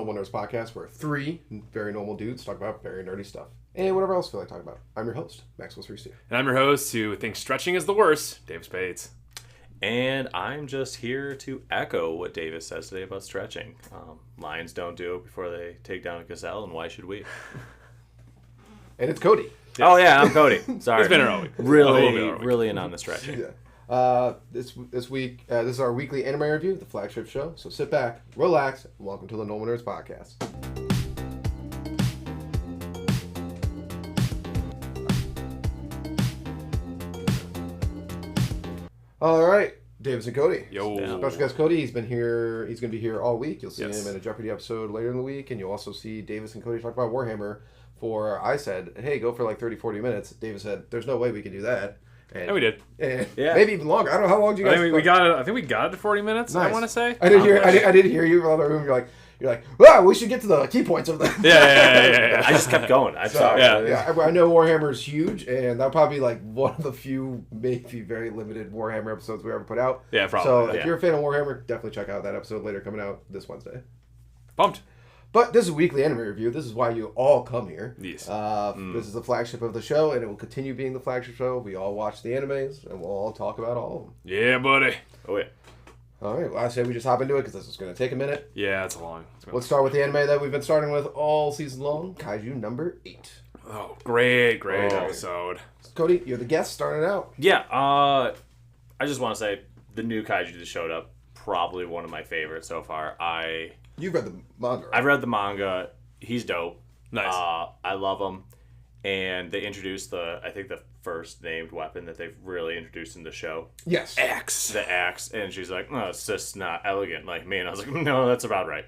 Normal Nerds Podcast, where three very normal dudes talk about very nerdy stuff. And whatever else you feel like talking about. I'm your host, Maxwell Reese. And I'm your host who thinks stretching is the worst, Dave Spades. And I'm just here to echo what Davis says today about stretching. Lions don't do it before they take down a gazelle, and why should we? And it's Cody. Yes. Oh, yeah, I'm Cody. Sorry. It's been a week. Really in on the stretching. Yeah. This week, this is our weekly anime review, the flagship show. So sit back, relax, and welcome to the Normal Nerds Podcast. All right, Davis and Cody. Yo. Special guest Cody. He's been here. He's going to be here all week. You'll see Yes. him in a Jeopardy episode later in the week, and you'll also see Davis and Cody talk about Warhammer. I said, hey, go for like 30, 40 minutes. Davis said, there's no way we can do that. And we did. And Yeah. maybe even longer. I don't know how long do you guys. I think we got it to 40 minutes. Nice. I want to say. I did hear you in the other room. You're like, well, we should get to the key points of that. Yeah. I just kept going. I'm sorry. Yeah. I know Warhammer is huge, and that'll probably be like one of the few, maybe very limited Warhammer episodes we ever put out. Yeah, probably. So Yeah. if you're a fan of Warhammer, definitely check out that episode later coming out this Wednesday. Pumped. But this is a weekly anime review. This is why you all come here. Yes. This is the flagship of the show, and it will continue being the flagship show. We all watch the animes, and we'll all talk about all of them. Yeah, buddy. Oh, yeah. All right, well, I say we just hop into it because this is going to take a minute. Yeah, it's long. Let's start with the anime that we've been starting with all season long, Kaiju No.8. Oh, great episode. Cody, you're the guest starting it out. Yeah, I just want to say the new Kaiju that showed up, probably one of my favorites so far. You've read the manga, right? I've read the manga. He's dope. Nice. I love him. And they introduced I think the first named weapon that they've really introduced in the show. Yes. Axe. The axe. And she's like, no, it's just not elegant like me. And I was like, no, that's about right.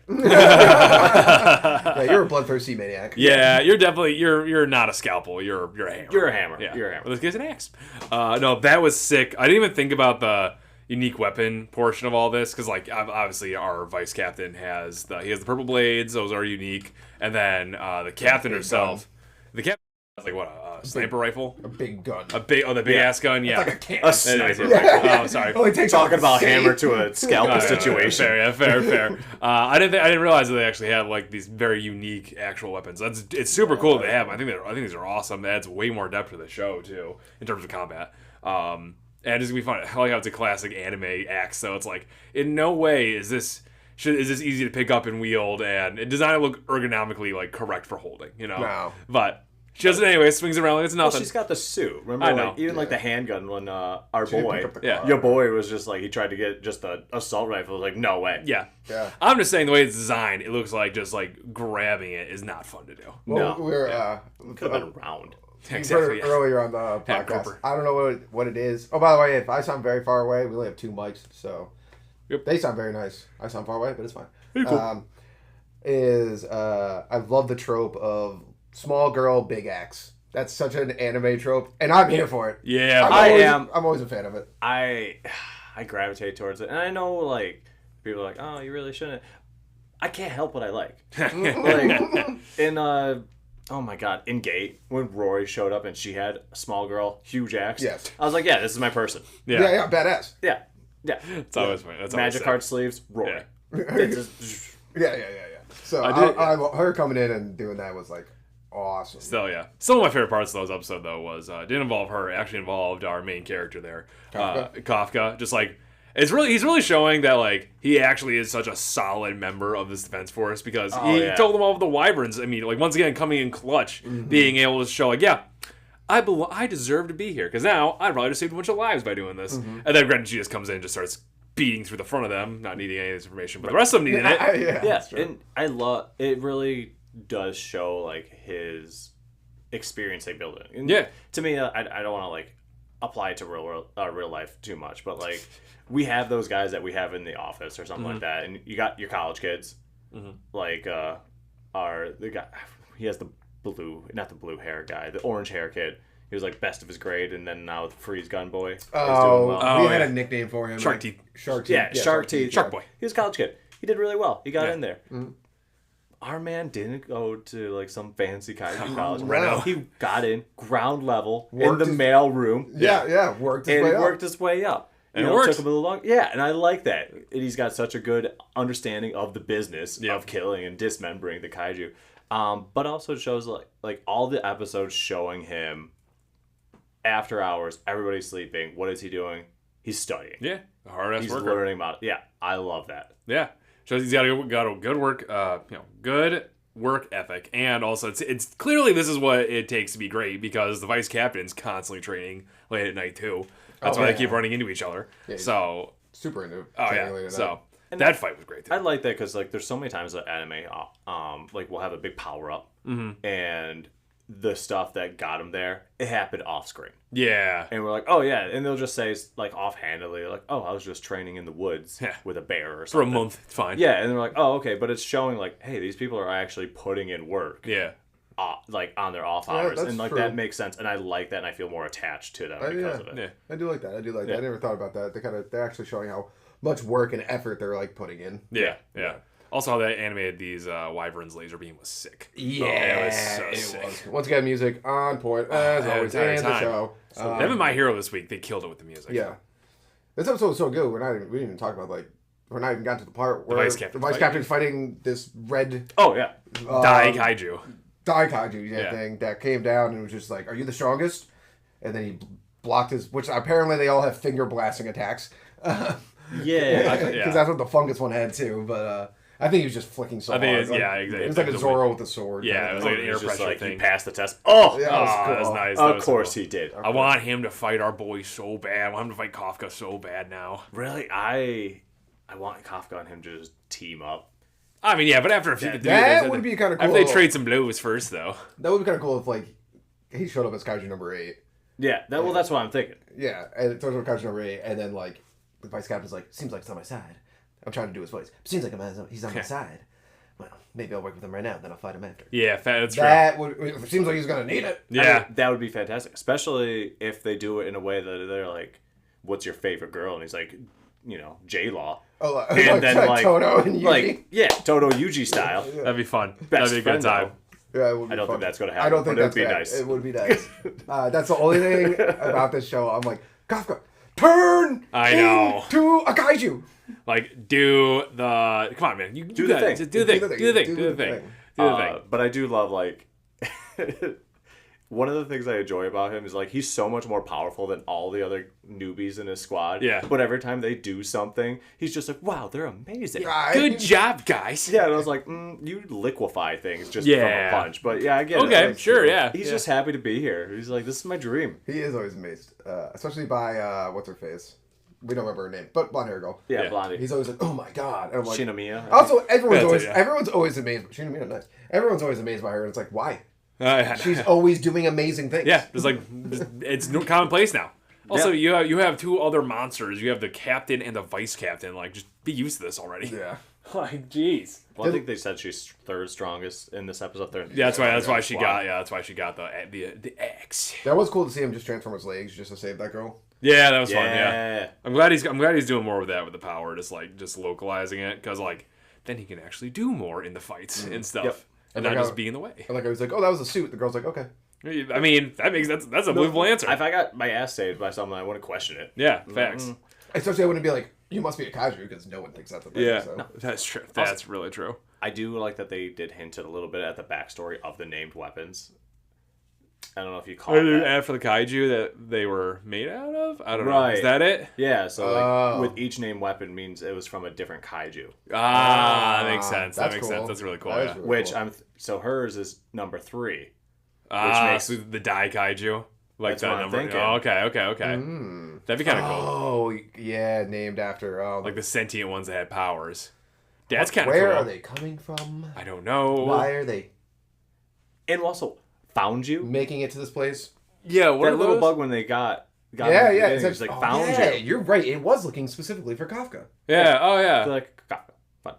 Yeah, you're a bloodthirsty maniac. Yeah, you're not a scalpel. You're a hammer. You're a hammer. Yeah. You're a hammer. Well, this guy's an axe. No, that was sick. I didn't even think about the unique weapon portion of all this because, like, obviously our vice captain has the purple blades. Those are unique, and then the captain herself, the captain has like what a sniper rifle, A big gun. the big ass gun. Yeah, It's like a can. A sniper. Oh, sorry. Only takes Talking about save. hammer to a scalpel situation. Fair. I didn't realize that they actually have like these very unique actual weapons. It's super cool that they have them. I think these are awesome. It adds way more depth to the show too in terms of combat. And it's gonna be fun. I like how it's a classic anime axe, so it's like in no way is this easy to pick up and wield, and it does not look ergonomically like correct for holding, you know. No. But she does it anyway. Swings around like it's Well, nothing. she's got the suit. Remember, I know. like, even like the handgun when our boy, picked up the Yeah. car. your boy was just like, he tried to get just an assault rifle. I was like, no way. Yeah. Yeah. I'm just saying the way it's designed, it looks like just like grabbing it is not fun to do. Well, No. we're Could have been round. you Exactly. heard it earlier on the Yeah, podcast. Cooper. I don't know what it is. Oh, by the way, if I sound very far away, we only have two mics, so Yep. they sound very nice. I sound far away, but it's fine. Pretty cool. I love the trope of small girl, big axe. That's such an anime trope, and I'm here for it. Yeah, I'm always a fan of it. I gravitate towards it, and I know like people are like, oh, you really shouldn't. I can't help what I like. Like in oh my god, in Gate when Rory showed up and she had a small girl, huge axe. Yes. I was like, yeah, this is my person. Yeah, badass. Yeah. It's always funny. That's Magic always card sleeves, Rory. Yeah. It's just- Yeah. So her coming in and doing that was like awesome. Still, yeah. Some of my favorite parts of those episode though was didn't involve her. It actually involved our main character there, Kafka. Just like he's really showing that like he actually is such a solid member of this defense force because he told them all of the wyverns. I mean, like once again coming in clutch, being able to show like I deserve to be here because now I'd probably just saved a bunch of lives by doing this. And then granted, she just comes in and just starts beating through the front of them, not needing any of this information, but the rest of them needed it. yeah, that's true. and I love it. Really does show like his experience they build it. And to me, I don't want to like apply it to real life too much, but like we have those guys that we have in the office or something like that, and you got your college kids, like the guy. He has the blue hair guy, the orange hair kid. He was like best of his grade, and then now with Freeze Gun Boy, he's doing well. We had a nickname for him. Shark Teeth. Shark Teeth. Yeah, Shark Teeth. Shark Boy. He was a college kid. He did really well. He got in there. Our man didn't go to like some fancy kaiju college. Wow. He got in ground level Worked in the his- mail room. Yeah, worked his And way he up. worked his way up. And it works. Took him a little long. Yeah, and I like that. And he's got such a good understanding of the business of killing and dismembering the kaiju. But also shows like all the episodes showing him after hours, everybody's sleeping. What is he doing? He's studying. Yeah, a hard ass He's worker. learning about it. Yeah, I love that. Yeah, shows he's got a good work, good work ethic, and also it's clearly this is what it takes to be great because the vice captain's constantly training late at night too. That's why they keep running into each other. Yeah, so super into. So that fight was great too. I like that because like there's so many times that anime, like we'll have a big power up, and the stuff that got him there, it happened off screen. Yeah, and we're like, oh yeah, and they'll just say like offhandedly, like, oh, I was just training in the woods with a bear or something for a month. It's fine. Yeah, and they're like, oh okay, but it's showing like, hey, these people are actually putting in work. Yeah. Like on their off hours, and like true. that makes sense, and I like that, and I feel more attached to them because of it. Yeah, I do like that. I never thought about that. They're actually showing how much work and effort they're like putting in. Yeah. Also, how they animated these wyverns laser beam was sick. Yeah, it was so sick. Once again, music on point as always in the show. Them and My Hero this week, they killed it with the music. Yeah, this episode was so good. We didn't even talk about we're not even got to the part where the vice captain's fighting this red. Oh yeah, Dai Kaiju. Thing that came down and was just like, "Are you the strongest?" And then he blocked his, which apparently they all have finger blasting attacks. Because that's what the fungus one had too. But I think he was just flicking so hard. Exactly. It was like a Zoro with a sword. Yeah, it was like an air pressure thing. He passed the test. Oh, yeah, that was nice. Of course he did. I want him to fight our boy so bad. I want him to fight Kafka so bad now. Really, I want Kafka and him to just team up. I mean, yeah, but after a few, that would be kind of cool. After they trade some blows first, though. That would be kind of cool if like he showed up as Kaiju No.8. Yeah, that's what I'm thinking. Yeah, and it turns out Kaiju No.8, and then like the vice captain's like, seems like he's on my side. I'm trying to do his voice. Seems like he's on my side. Well, maybe I'll work with him right now, then I'll fight him after. Yeah, that's true. It seems like he's gonna need it. Yeah, I mean, that would be fantastic, especially if they do it in a way that they're like, "What's your favorite girl?" And he's like, J-Law. Oh, and then like Toto and Yuji. Toto Yuji style. Yeah. That'd be fun. Best That'd be a good time. Yeah, it would be I don't fun. think that's gonna happen. I don't think but that's it'd be bad. nice. It would be nice. That's the only thing about this show. I'm like, Kafka, turn to a kaiju. Like, do the... Come on, man. You do the thing. Just do the thing. But I do love, like... one of the things I enjoy about him is, like, he's so much more powerful than all the other newbies in his squad. Yeah. But every time they do something, he's just like, wow, they're amazing. Good job, guys. Yeah, and I was like, you liquefy things just from a punch. But yeah, I get it. Okay, sure, yeah. He's just happy to be here. He's like, this is my dream. He is always amazed. Especially by, what's her face? We don't remember her name, but blonde hair girl. Yeah, Blondie. He's always like, "Oh my god!" And I'm like, Shinamiya. Also, everyone's always amazed. Shinamiya, nice. Everyone's always amazed by her, and it's like, why? She's always doing amazing things. Yeah, it's like it's commonplace now. Also, you have two other monsters. You have the captain and the vice captain. Like, just be used to this already. Yeah. Like, jeez. Well, I think they said she's third strongest in this episode. Yeah, that's why she got the X. That was cool to see him just transform his legs just to save that girl. Yeah, that was fun. Yeah, I'm glad he's doing more with that with the power, just localizing it, because like then he can actually do more in the fights and stuff, and not just be in the way. And like I was like, oh, that was a suit. The girl's like, okay. I mean, that's a believable answer. If I got my ass saved by something, I wouldn't question it. Yeah, facts. Especially I wouldn't be like, you must be a kaiju, because no one thinks that's a thing. Yeah, so. no, that's true. That's really true. I do like that they did hint a little bit at the backstory of the named weapons. I don't know if you call it that. For the kaiju that they were made out of? I don't know. Is that it? Yeah, so like, with each named weapon means it was from a different kaiju. That makes sense. That makes cool. sense. That's really cool. That really Which cool. so hers is number 3. Which makes so the Dai Kaiju. Like that's that what number. I'm thinking. Oh, okay. That'd be kind of cool. Oh, yeah, named after like the sentient ones that had powers. That's kind of cool. Where are they coming from? I don't know. Why are they? And also found you making it to this place? Yeah, what that little bug when they got yeah. It's like found you. You're right. It was looking specifically for Kafka. Yeah. Oh yeah. So like Kafka. Fun.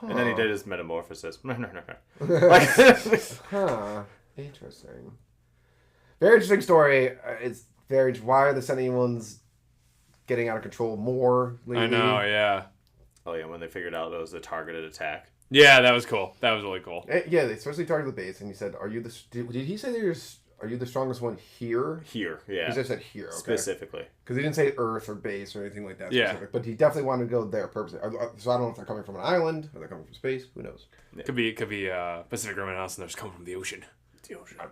And then he did his metamorphosis. Interesting. Very interesting story. It's very. Why are the sentient ones getting out of control more lately? I know. Yeah. Oh yeah, when they figured out it was a targeted attack. Yeah, that was cool. That was really cool. Yeah, they especially targeted the base, and he said, "Are you the?" Did he say there's are you the strongest one here? Here, yeah. He just said here, okay. Specifically. Because he didn't say Earth or base or anything like that. Yeah. Specific, but he definitely wanted to go there purposely. So I don't know if they're coming from an island or they're coming from space. Who knows? Yeah. Could be Pacific Rim House, and they're just coming from the ocean.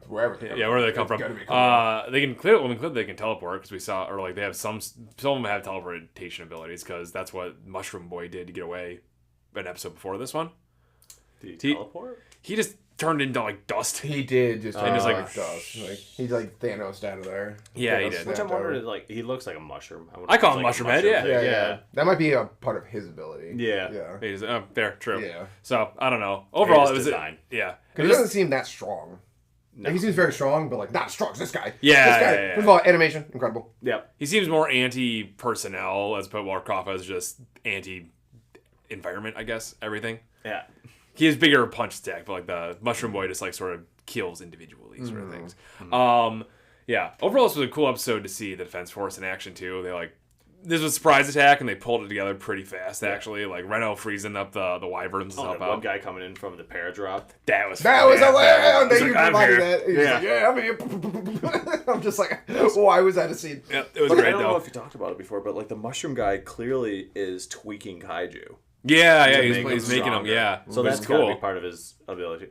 Wherever they come from. They can clearly they can teleport because we saw, or like they have some of them have teleportation abilities because that's what Mushroom Boy did to get away an episode before this one. Did he teleport? He just turned into like dust. He did just turn into like dust. Like he like Thanos out of there. Yeah, he did. Which I'm wondering, like he looks like a mushroom. I call him Mushroom Head. Yeah. That might be a part of his ability. Yeah. He's fair, true. Yeah. So I don't know. Overall, it was design. Because he doesn't seem that strong. No. He seems very strong, but like not as strong as this guy. Yeah. This guy, first of all, animation, incredible. Yep. He seems more anti-personnel as opposed to Kafka is just anti-environment, I guess. Everything. Yeah. He has bigger punch attack, but like the Mushroom Boy just like sort of kills individually, sort of things. Yeah. Overall, this was a cool episode to see the Defense Force in action too. They like. This was a surprise attack, and they pulled it together pretty fast, actually. Like, Reno freezing up the wyverns to help out. One guy coming in from the paradrop. That was hilarious. Thank you for providing that. He's like, yeah, I'm here. I'm just like, why was that a scene? Yeah, it was great, I don't know if you talked about it before, but, like, the mushroom guy clearly is tweaking Kaiju. Yeah, he's making them, yeah. So that's cool. gotta be part of his ability.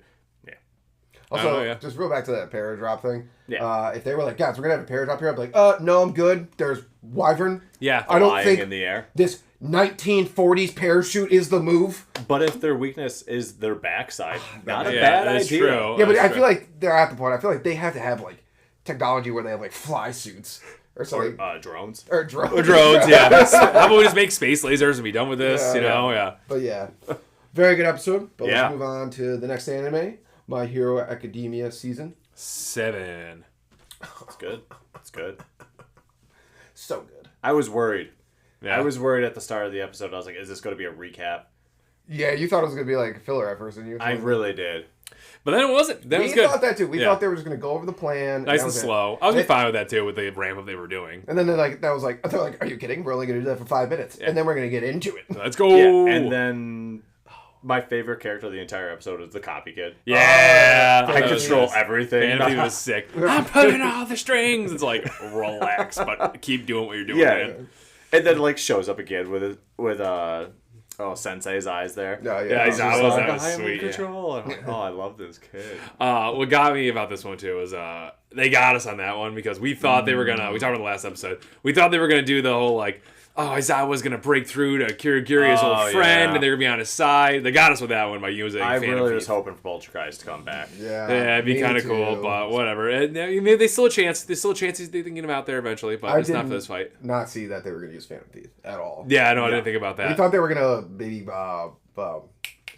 Also, just real back to that paradrop thing. Yeah. If they were like, guys, we're gonna have a paradrop here, I'd be like, no, I'm good. There's wyvern. Yeah. I don't think in the air. This 1940s parachute is the move. But if their weakness is their backside, not a bad idea. True. Yeah, but I feel like they're at the point. I feel like they have to have like technology where they have like fly suits or something. Or drones. Or drones. Yeah. How about we just make space lasers and be done with this? Yeah. But yeah, very good episode. But let's move on to the next anime. My Hero Academia season 7. It's good. It's good. So good. I was worried. Yeah. I was worried at the start of the episode. I was like, is this going to be a recap? Yeah, you thought it was going to be like filler at first, didn't you? I really did. But then it wasn't. Then it was good. We thought that too. We thought they were just going to go over the plan. Nice and slow. I was fine with that too, with the ramp up they were doing. And then they're like, are you kidding? We're only going to do that for 5 minutes. Yeah. And then we're going to get into it. Let's go. Yeah. And then my favorite character of the entire episode is the copy kid. Yeah. I control everything. Anthony was sick. I'm pulling all the strings. It's like, relax, but keep doing what you're doing, man. And then like shows up again with Sensei's eyes there. That was sweet. Control. I love this kid. What got me about this one too was they got us on that one because we thought they were gonna. We talked about the last episode. We thought they were gonna do the whole like, Aizawa's gonna break through to Kirigiri's old friend, and they're gonna be on his side. They got us with that one by using. I really was hoping for Poltergeist to come back. Yeah, it'd be kind of cool, but whatever. Maybe they still a chance. There's still a chance they can get him out there eventually, but it's not for this fight. Not see that they were gonna use Phantom Teeth at all. Yeah, no, I didn't think about that. We thought they were gonna maybe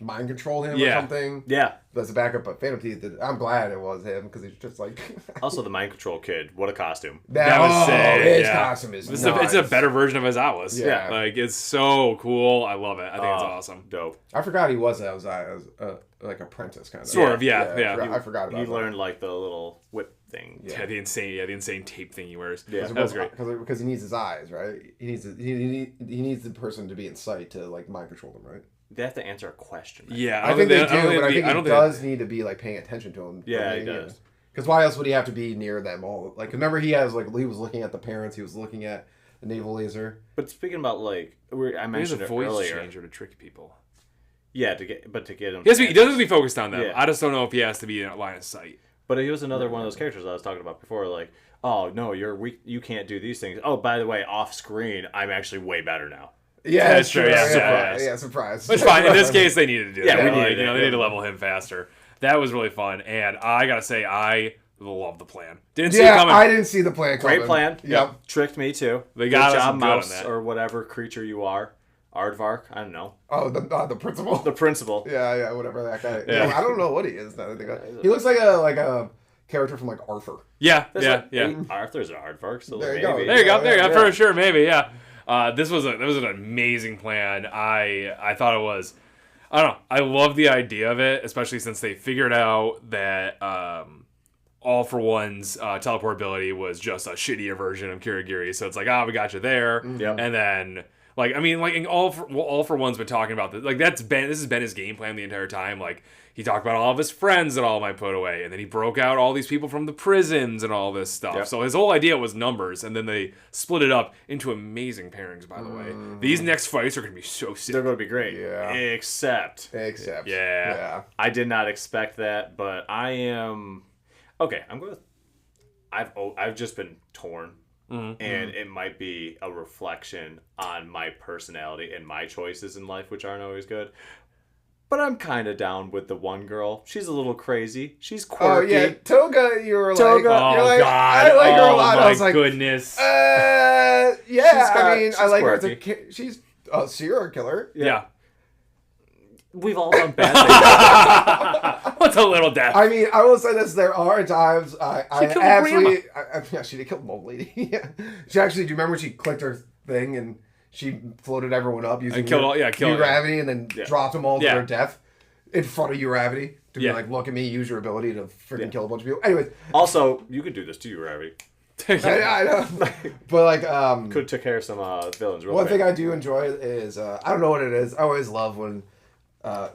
mind control him or something. Yeah. That's a backup, but Phantom Teeth, I'm glad it was him because he's just like. Also, the mind control kid. What a costume. That was sick. His costume is nice. It's a better version of Aizawa's. Yeah. Like, it's so cool. I love it. I think it's awesome. Dope. I forgot he was like apprentice kind of. Sort of, yeah. I forgot about that. He learned like the little whip thing. Yeah, the insane tape thing he wears. Yeah, that was great. Because he needs his eyes, right? He needs the person to be in sight to like mind control them, right? They have to answer a question. Right? Yeah, I think they do, but I think he does need to be like paying attention to him. Yeah, he does. Because why else would he have to be near them all? Like, remember he was looking at the parents, he was looking at the naval laser. But speaking about like, I mentioned it earlier. He's a voice changer to trick people. Yeah, to get him. He doesn't be focused on them. Yeah. I just don't know if he has to be in a line of sight. But he was another one of those characters I was talking about before. Like, oh no, you're weak. You can't do these things. Oh, by the way, off screen, I'm actually way better now. Yeah, that's true. Yeah, surprise. It's fine. In this case, they needed to do that. We needed they need to level him faster. That was really fun, and I gotta say, I love the plan. Didn't see it coming. I didn't see the plan coming. Great plan. Yep. Tricked me too. They got us good mouse on that. Or whatever creature you are. Aardvark, I don't know. Oh, the principal. The principal. Yeah, whatever that guy. Yeah. I don't know what he is. Now that I think about it. He looks like a character from like Arthur. Yeah. Arthur's an aardvark, so there you maybe. go. There you go. For sure, maybe. Yeah. This was an amazing plan. I thought it was. I don't know. I love the idea of it, especially since they figured out that All for One's teleport ability was just a shittier version of Kirigiri. So it's like, we got you there, and then Like, I mean, like, in All for One's been talking about this. Like, this has been his game plan the entire time. Like, he talked about all of his friends that All Might put away, and then he broke out all these people from the prisons and all this stuff. Yep. So his whole idea was numbers, and then they split it up into amazing pairings, by the way. These next fights are going to be so sick. They're going to be great. Yeah. Except. Yeah. I did not expect that, but I am... Okay, I've just been torn. And it might be a reflection on my personality and my choices in life, which aren't always good. But I'm kind of down with the one girl. She's a little crazy. She's quirky. Oh, yeah. Toga, you were Toga. like... Oh, like, God. I like her a lot. Oh, I was my like, goodness. Yeah, I like quirky. her. She's a serial killer. Yeah. We've all done bad things. What's a little death? I mean, I will say this: there are times I actually, she did kill the old lady. Yeah. She actually. Do you remember when she clicked her thing and she floated everyone up using gravity and then dropped them all to their death in front of gravity to be like, look at me, use your ability to freaking kill a bunch of people. Anyways, also you could do this to gravity. I know, but like, could took care of some villains. One thing I do enjoy is I don't know what it is. I always love when.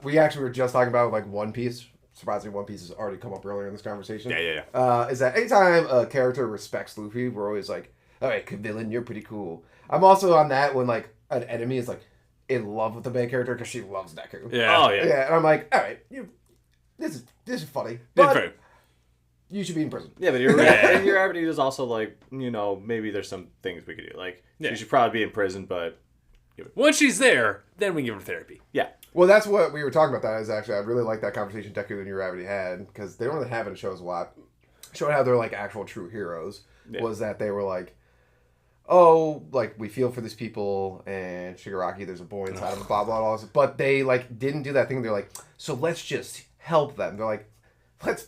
We actually were just talking about like One Piece. Surprisingly, One Piece has already come up earlier in this conversation. Yeah. Is that anytime a character respects Luffy, we're always like, all right, villain, you're pretty cool. I'm also on that when like an enemy is like in love with the main character because she loves Deku. Yeah. Oh yeah. Yeah, and I'm like, all right, this is funny, but you should be in prison. Yeah, but your gravity is also like, maybe there's some things we could do. Like, she should probably be in prison, but once she's there, then we give her therapy. Yeah. Well, that's what we were talking about. That is actually, I really like that conversation Deku and Gravity had because they don't really have it in shows a lot. Showing how they're like actual true heroes was that they were like, oh, like we feel for these people and Shigaraki, there's a boy inside of him, blah blah blah. But they like didn't do that thing. They're like, so let's just help them. They're like, let's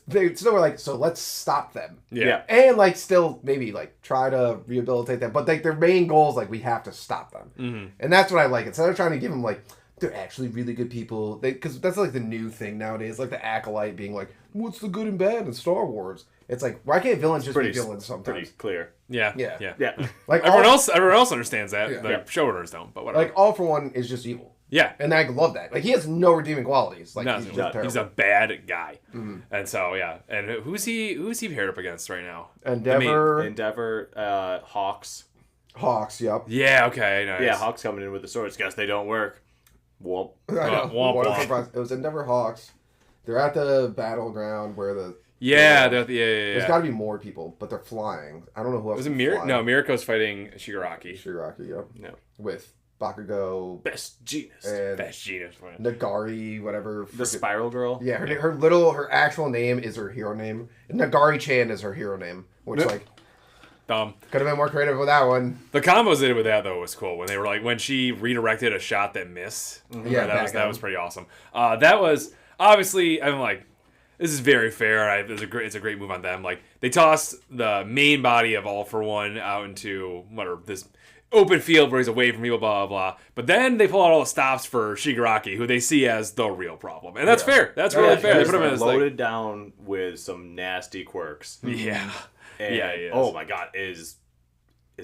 stop them. Yeah. And like still maybe like try to rehabilitate them, but like their main goal is like we have to stop them, and that's what I like. Instead of trying to give them like. They're actually really good people. Because that's like the new thing nowadays. Like the acolyte being like, what's the good and bad in Star Wars? It's like, why can't villains just be villains sometimes? Pretty clear. Yeah. Like everyone else understands that. Yeah. The showrunners don't, but whatever. Like All for One is just evil. Yeah. And I love that. Like he has no redeeming qualities. Like no, he's a bad guy. And so And who's he paired up against right now? Endeavor, Hawks. Hawks, yep. Yeah, okay, nice. Yeah, Hawks coming in with the swords. Guess they don't work. Whoop. It was Endeavor Hawks. They're at the battleground where the... There's got to be more people, but they're flying. I don't know who else was it. Miriko's fighting Shigaraki. Yep. No. With Bakugo. Best Genius. Nagari, whatever. The Spiral Girl. Yeah, her actual name is her hero name. Nagari-chan is her hero name, which Dumb. Could have been more creative with that one. The combos they did with that though was cool when they were like when she redirected a shot that missed. Yeah, that was pretty awesome. That was obviously I'm like, this is very fair. It's a great move on them. Like they tossed the main body of All for One out into this open field where he's away from people, blah blah blah. But then they pull out all the stops for Shigaraki, who they see as the real problem, and that's fair. That's really fair. They put him in loaded down with some nasty quirks. Yeah. And, oh my god, is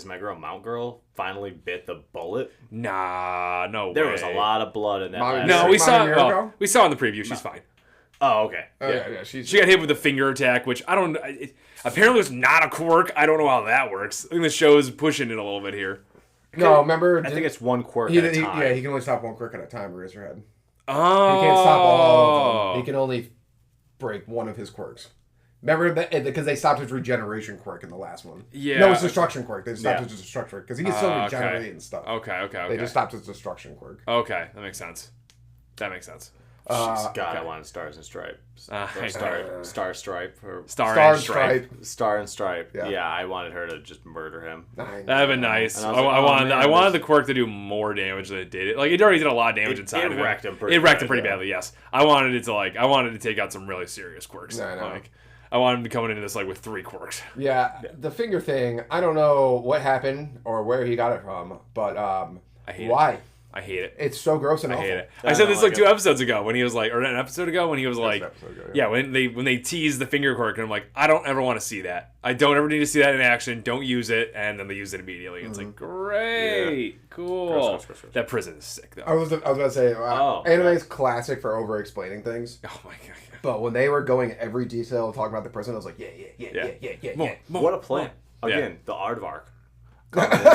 my girl Mount Girl finally bit the bullet? Nah, no way. There was a lot of blood in that. We saw in the preview. She's fine. Oh, okay. Yeah. She got hit with a finger attack, which I don't. Apparently, it's not a quirk. I don't know how that works. I think the show is pushing it a little bit here. No, remember? I think it's one quirk at a time. Yeah, he can only stop one quirk at a time. Eraserhead. Oh. He can't stop all of them. He can only break one of his quirks. Remember that because they stopped his regeneration quirk in the last one. Yeah. No, it's destruction quirk. They stopped his destruction quirk because he can still regenerate and stuff. Okay. They just stopped his destruction quirk. Okay, that makes sense. God, I wanted Stars and Stripes. Star Stripe. Star and Stripe. Yeah, I wanted her to just murder him. That'd been nice. I wanted the quirk to do more damage than it did. Like it already did a lot of damage inside of it. It wrecked him pretty badly. Yes, I wanted it to take out some really serious quirks. I wanted him to come into this with 3 quirks. Yeah, the finger thing. I don't know what happened or where he got it from, but I hate why? it. I hate it. It's so gross and I awful. hate it. I said this like 2 episodes ago when he was like, or an episode ago when he was like, yeah, when they tease the finger quirk, and I'm like, I don't ever want to see that. I don't ever need to see that in action. Don't use it, and then they use it immediately. It's like, great, cool. Gross. That prison is sick though. I was about to say, anime is classic for over explaining things. Oh my god. But when they were going every detail talking about the prison, I was like, yeah. What a plan. Again, the aardvark.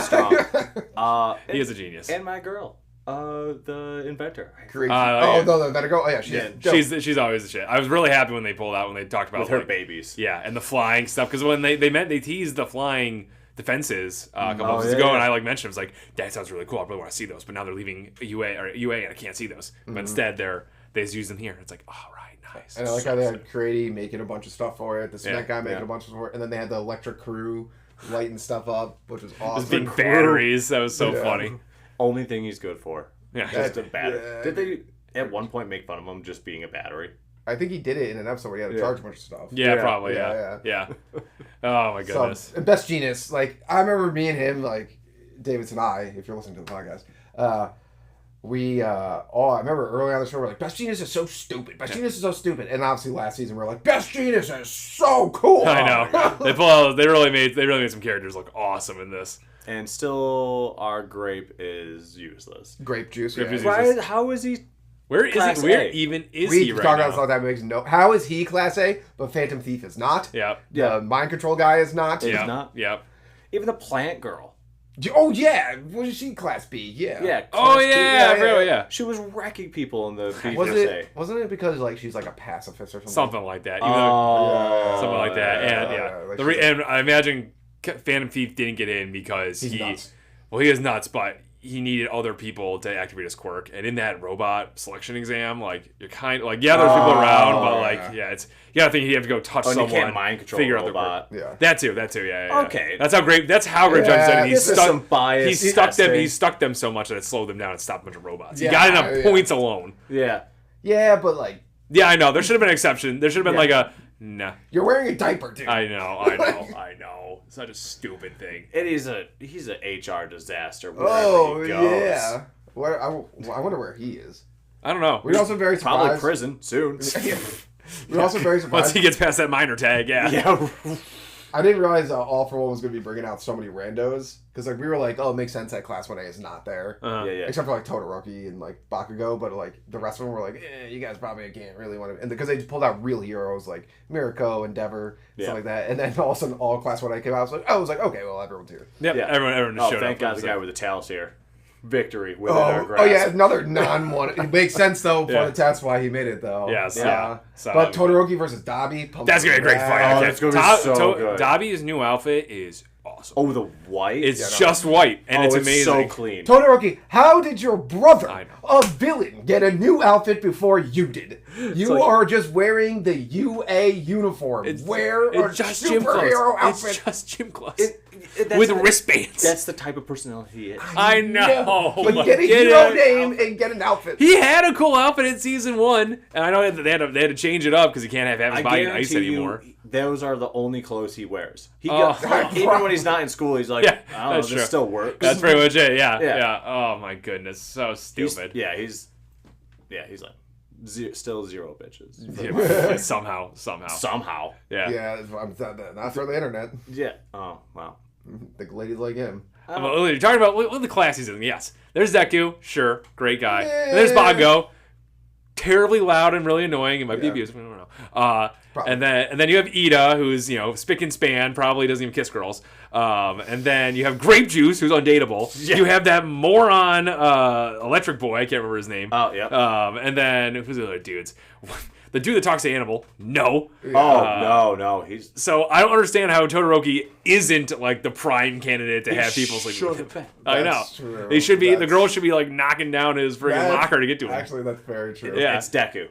Strong. He is a genius. And my girl. The inventor. No, the inventor girl. Oh yeah, she's always the shit. I was really happy when they pulled out when they talked about with her babies. Yeah, and the flying stuff because when they teased the flying defenses a couple episodes ago, and I like mentioned it was like that sounds really cool. I really want to see those, but now they're leaving UA and I can't see those. But instead they just use them here. It's like all right, nice. And I like how they had Grady making a bunch of stuff for it. The cement guy making a bunch of stuff for it, and then they had the electric crew lighting stuff up, which was awesome. Just big batteries. That was so funny. Only thing he's good for. Yeah, just a battery. Yeah. Did they at one point make fun of him just being a battery? I think he did it in an episode where he had to charge a bunch of stuff. Yeah, probably. Yeah. Oh my goodness. So, Best Genius. Like I remember me and him, like Davidson and I, if you're listening to the podcast, I remember early on the show we're like, Best Genius is so stupid. Best Genius is so stupid. And obviously last season we're like, Best Genius is so cool. I know. They really made some characters look awesome in this. And still, our grape is useless. Grape juice. How is he? Where even is he right now? About this all the time. Makes no. How is he Class A? But Phantom Thief is not. Yep. The mind control guy is not. He's not. Yep. Even the plant girl. Oh yeah, was she Class B? Yeah. Yeah. Yeah. She was wrecking people in the Wasn't it because like she's like a pacifist or something? Something like that. Something like that. And I imagine Phantom Thief didn't get in because he is nuts, but he needed other people to activate his quirk. And in that robot selection exam, like you're kind of like, there's people around, but it's you gotta think you have to go touch someone, you can't mind control figure a out the robot. quirk. That too, yeah. Okay, that's how Grape Judge said it. He stuck them so much that it slowed them down and stopped a bunch of robots. He got enough points alone. Yeah, but like. Yeah, I know. There should have been an exception. There should have been like a. Nah. You're wearing a diaper, dude. I know. Such a stupid thing. He's an HR disaster. Oh, he goes. Yeah. I wonder where he is. I don't know. We're also very surprised. Probably prison soon. We're also very surprised. Once he gets past that minor tag, yeah. I didn't realize All for One was going to be bringing out so many randos. Because like we were like, oh, it makes sense that Class 1A is not there. Except for like Todoroki and like Bakugo. But like the rest of them were like, you guys probably can't really want to. And because they pulled out real heroes like Mirako, Endeavor, stuff like that. And then all of a sudden all Class 1A came out. I was like, okay, well, everyone's here. Yep. Yeah, everyone just showed up. Thank God the guy with the towels here. Victory within our grasp. Oh yeah, another non-one. It makes sense though for the that's why he made it though. Yes, So, but Todoroki versus Dabi. That's gonna be a great fight. It's gonna be so good. Dabi's new outfit is awesome. Oh, the white? It's just white, and it's amazing. So clean. Todoroki, how did your brother, a villain, get a new outfit before you did? You are just wearing the UA uniform. Wear a superhero outfit. It's just gym clothes. With wristbands. That's the type of personality he is. I know. But get a hero name and get an outfit. He had a cool outfit in season 1, and I know they had to change it up because he can't have his body in ice anymore. Those are the only clothes he wears. Even when he's not in school, he's like, I don't know, this still works. That's pretty much it. Yeah. Oh my goodness, so stupid. He's like. Still zero bitches. Somehow. Yeah. Yeah, not for the internet. Yeah. Oh, wow. The ladies like him. You're talking about the class he's in. Yes. There's Deku. Sure. Great guy. And there's Bago. Terribly loud and really annoying. It might be abusive. I don't know. And then you have Ida, who's spick and span, probably doesn't even kiss girls. And then you have Grape Juice, who's undateable. Yeah. You have that moron Electric Boy. I can't remember his name. Oh yeah. And then who's the other dudes? The dude that talks to Animal. No. No. He's so I don't understand how Todoroki isn't like the prime candidate to have people sleep with him. I know. True. They should be. The girl should be like knocking down his friggin' locker to get to him. Actually, that's very true. Yeah. It's Deku.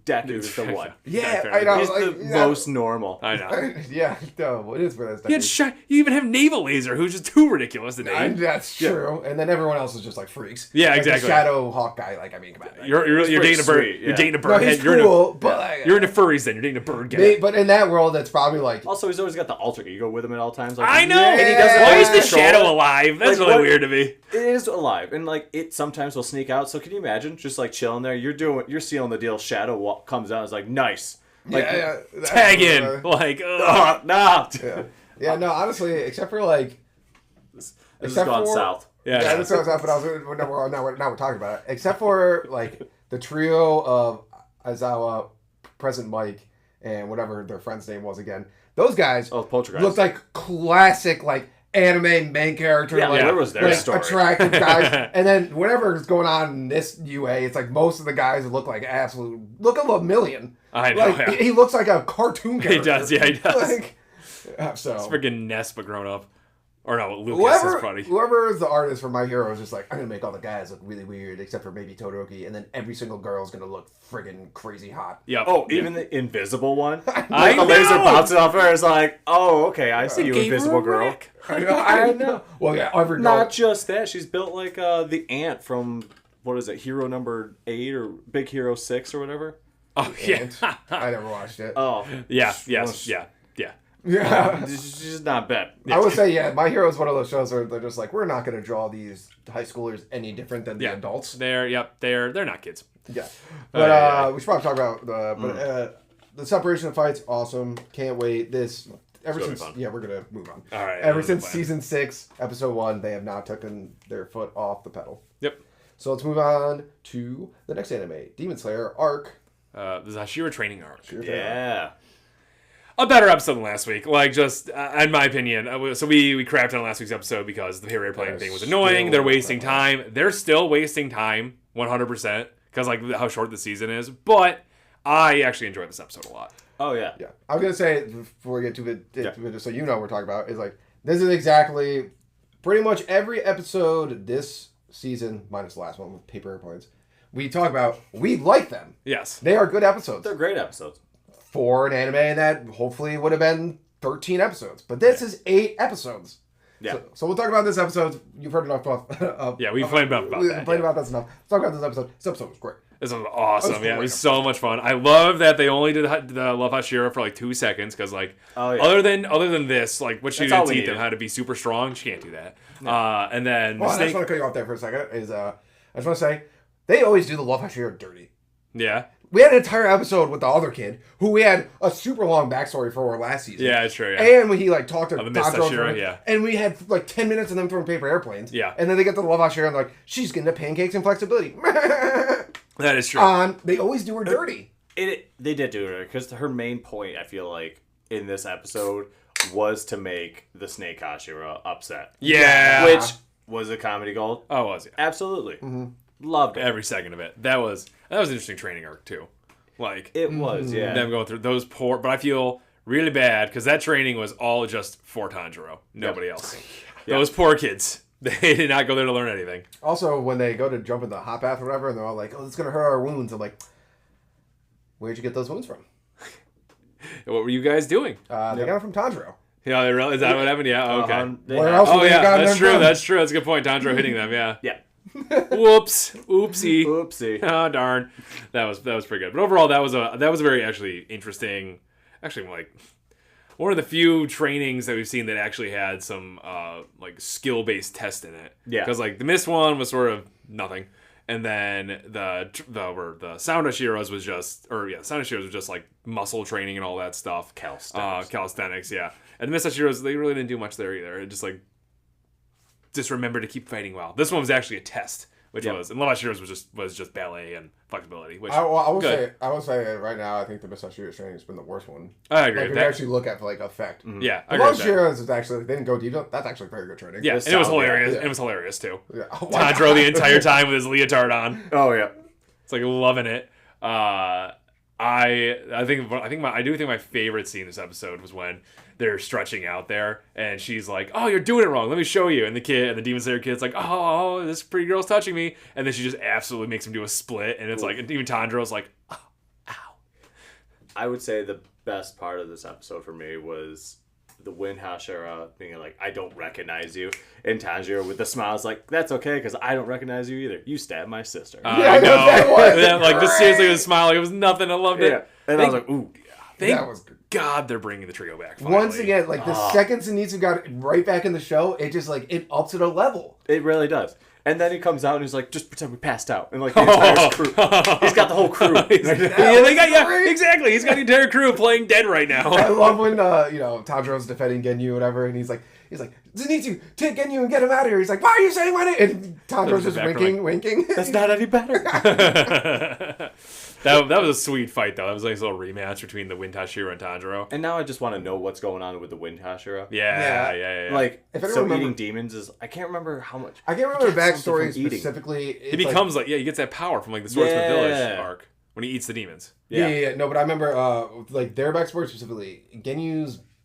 Deku is the one. Yeah, I know. He's the most normal. I know. Yeah, no, it is for that. You even have Naval Laser, who's just too ridiculous to name. That's true. And then everyone else is just like freaks. Yeah, like exactly. The Shadow Hawk guy, like, I mean, come on. You're dating a bird. You're dating a bird. No, he's cool, but you're into furries then. You're dating a bird guy. But in that world, that's probably like... Also, he's always got the alter ego with him at all times. Like, I know! And he doesn't Why is the control Shadow it. alive? That's Like, really weird to me. It is alive, and like it sometimes will sneak out. So can you imagine just like chilling there? You're sealing the deal. Shadow comes out. It's like nice. Like, tag in. Like, nah. Yeah, no, honestly, except for like... This has gone south. Yeah, this goes south, but now we're talking about it. Except for like the trio of Aizawa, Present Mike, and whatever their friend's name was again. Those guys looked like classic like anime main character. Yeah, like, where was their story? Attractive guys. And then whatever is going on in this UA, it's like most of the guys look like look at a million. I know. Like, he looks like a cartoon character. He does. Yeah, he does. Like, so it's freaking Ness, but grown up. Or no, Lucas is funny. Whoever is the artist for My Hero is just like, I'm going to make all the guys look really weird, except for maybe Todoroki, and then every single girl is going to look friggin' crazy hot. Yep. Oh, even the invisible one? I the know! laser bounces off her is like, oh, okay, I see you, invisible girl. I know. Well, yeah, every girl. Not just that, she's built like the ant from, what is it, Hero number 8 or Big Hero 6 or whatever? Oh, yeah. I never watched it. Oh. Yeah, yes, yeah. Yeah. She's not bad. I would say, yeah, My Hero is one of those shows where they're just like, we're not going to draw these high schoolers any different than the adults. They're not kids. Yeah. But we should probably talk about the separation of fights, awesome. Can't wait. We're going to move on. All right. Ever since season 6, episode 1, they have not taken their foot off the pedal. Yep. So let's move on to the next anime, Demon Slayer Arc. The Hashira training arc. Yeah. A better episode than last week. Like, just, in my opinion. So we crapped on last week's episode because the pay playing thing was annoying. They're wasting time. They're still wasting time, 100%, because, like, how short the season is. But I actually enjoyed this episode a lot. Oh, yeah. Yeah. I was going to say, before we get to it, just so you know what we're talking about, is like, this is exactly pretty much every episode this season, minus the last one with paper airplanes, we talk about, we like them. Yes. They are good episodes. They're great episodes. For an anime that hopefully would have been 13 episodes. But this is 8 episodes. Yeah. So we'll talk about this episode. You've heard enough about yeah, we've played about that. We've played about this enough. Let's talk about this episode. This episode was great. This was awesome. It was so much fun. I love that they only did the Love Hashira for like 2 seconds because like other than this, like what she didn't teach them how to be super strong, she can't do that. No. And then I just want to cut you off there for a second. I just want to say they always do the Love Hashira dirty. Yeah. We had an entire episode with the other kid who we had a super long backstory for last season. Yeah, it's true. Yeah. And when he like talked to Tanjiro, and we had like 10 minutes of them from paper airplanes. Yeah. And then they get to the Love Hashira and they're like, she's getting the pancakes and flexibility. That is true. They always do her dirty. They did do her because her main point, I feel like, in this episode was to make the Snake Hashira upset. Yeah. Which was a comedy gold. Oh, was it? Absolutely. Mm-hmm. Loved it. Every second of it. That was an interesting training arc too. Like it was, yeah. Them going through those poor, but I feel really bad because that training was all just for Tanjiro, nobody else. Those poor kids. They did not go there to learn anything. Also, when they go to jump in the hot bath or whatever, and they're all like, "Oh, it's gonna hurt our wounds," I'm like, "Where'd you get those wounds from?" What were you guys doing? They got them from Tanjiro. Yeah, they really, is that what happened? Yeah, okay. Where else? Oh yeah, that's true. That's true. That's a good point. Tanjiro hitting them. Yeah. Yeah. Whoops! Oopsie! Oopsie! Oh darn! That was pretty good. But overall, that was a very actually interesting. Actually, like one of the few trainings that we've seen that actually had some like skill based test in it. Yeah. Because like the mist one was sort of nothing, and then the Sound Hashiras was just Sound Hashiras was just like muscle training and all that stuff. Calisthenics, yeah. And the Mist Hashiras, they really didn't do much there either. It just remember to keep fighting well. This one was actually a test, which was, and Love Hashira's was just ballet and flexibility. Which I will say right now, I think the Mist Hashira's training has been the worst one. I agree. Like, if you actually look at like effect. Mm-hmm. Yeah, I agree. Love Hashira's is actually, they didn't go deep. That's actually very good training. Yeah, and it was hilarious. Yeah. It was hilarious too. Yeah. Oh, Tanjiro the entire time with his leotard on. Oh yeah, it's like loving it. I do think my favorite scene this episode was when they're stretching out there and she's like, "Oh, you're doing it wrong. Let me show you." And the Demon Slayer kid's like, "Oh, this pretty girl's touching me." And then she just absolutely makes him do a split. And it's like, and even Tanjiro's like, "Oh, ow." I would say the best part of this episode for me was the Wind Hashira being like, I don't recognize you. And Tanjiro with the smiles like, that's okay, because I don't recognize you either. You stabbed my sister. I know. Like, just seriously, the smile, like, it was nothing. I loved it. And I was like, ooh. That was good. God, they're bringing the trio back finally. Once again, like, the second Zenitsu got right back in the show, it just, like, it ups it a level. It really does. And then he comes out and he's like, just pretend we passed out. And like the entire crew. He's got the whole crew. Exactly. He's got the entire crew playing dead right now. I love when, Tanjiro's defending Genyu or whatever, and he's like, Zenitsu, take Genyu and get him out of here. He's like, why are you saying my name? And Tanjiro's just winking. That's not any better. That was a sweet fight, though. That was like a little rematch between the Wind Hashira and Tanjiro. And now I just want to know what's going on with the Wind Hashira. Yeah. Like, so eating demons is... I can't remember how much... I can't remember the backstory specifically. He becomes like, he gets that power from like the Swordsman Village arc when he eats the demons. Yeah. No, but I remember like their backstory specifically.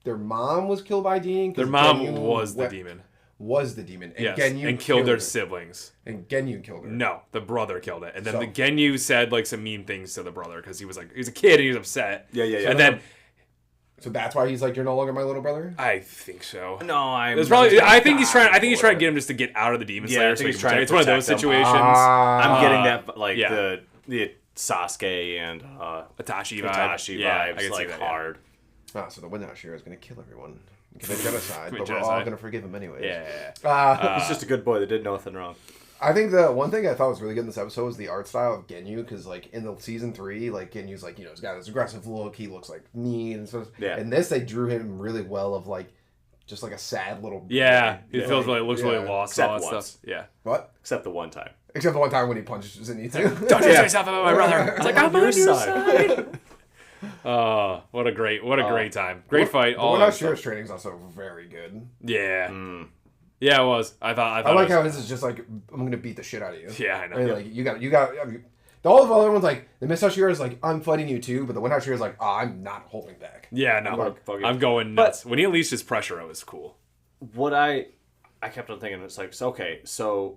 Their mom was killed by a demon. Their mom was the demon. And Genyu and killed their siblings. And Genyu killed her. No, the brother killed it. And then the Genyu said like some mean things to the brother because he was a kid and he was upset. Yeah. And then... So that's why he's like, you're no longer my little brother? I think so. No, I think he's trying to get him just to get out of the demon slayer. I think he's trying to it's one of those situations. I'm getting that like the Sasuke and Itachi vibes like hard. So the Wind Hashira is going to kill everyone. Commit genocide, but we're all going to forgive him anyways. Yeah. He's just a good boy that did nothing wrong. I think the one thing I thought was really good in this episode was the art style of Genyu, because like in the season 3, like Genyu's like, he's got this aggressive look, he looks like mean and stuff. Yeah. In this, they drew him really well of like just like a sad little boy. Yeah, he looks really lost. All that stuff. Yeah. What? Except the one time. Except the one time when he punches Zenitsu. Don't you say something about my brother. It's like, I'm on your side. What a great time. Great fight. The Wind Hashira's training is also very good. Yeah. Yeah, it was. I like how this is just like, I'm going to beat the shit out of you. Yeah, I know. And like, you got, I mean, all of the other ones, like, the Miss Hashira is like, I'm fighting you too, but the Wind Hashira is like, I'm not holding back. Yeah, no. I'm going nuts. When he unleashed his pressure, it was cool. What I kept on thinking, it's like, so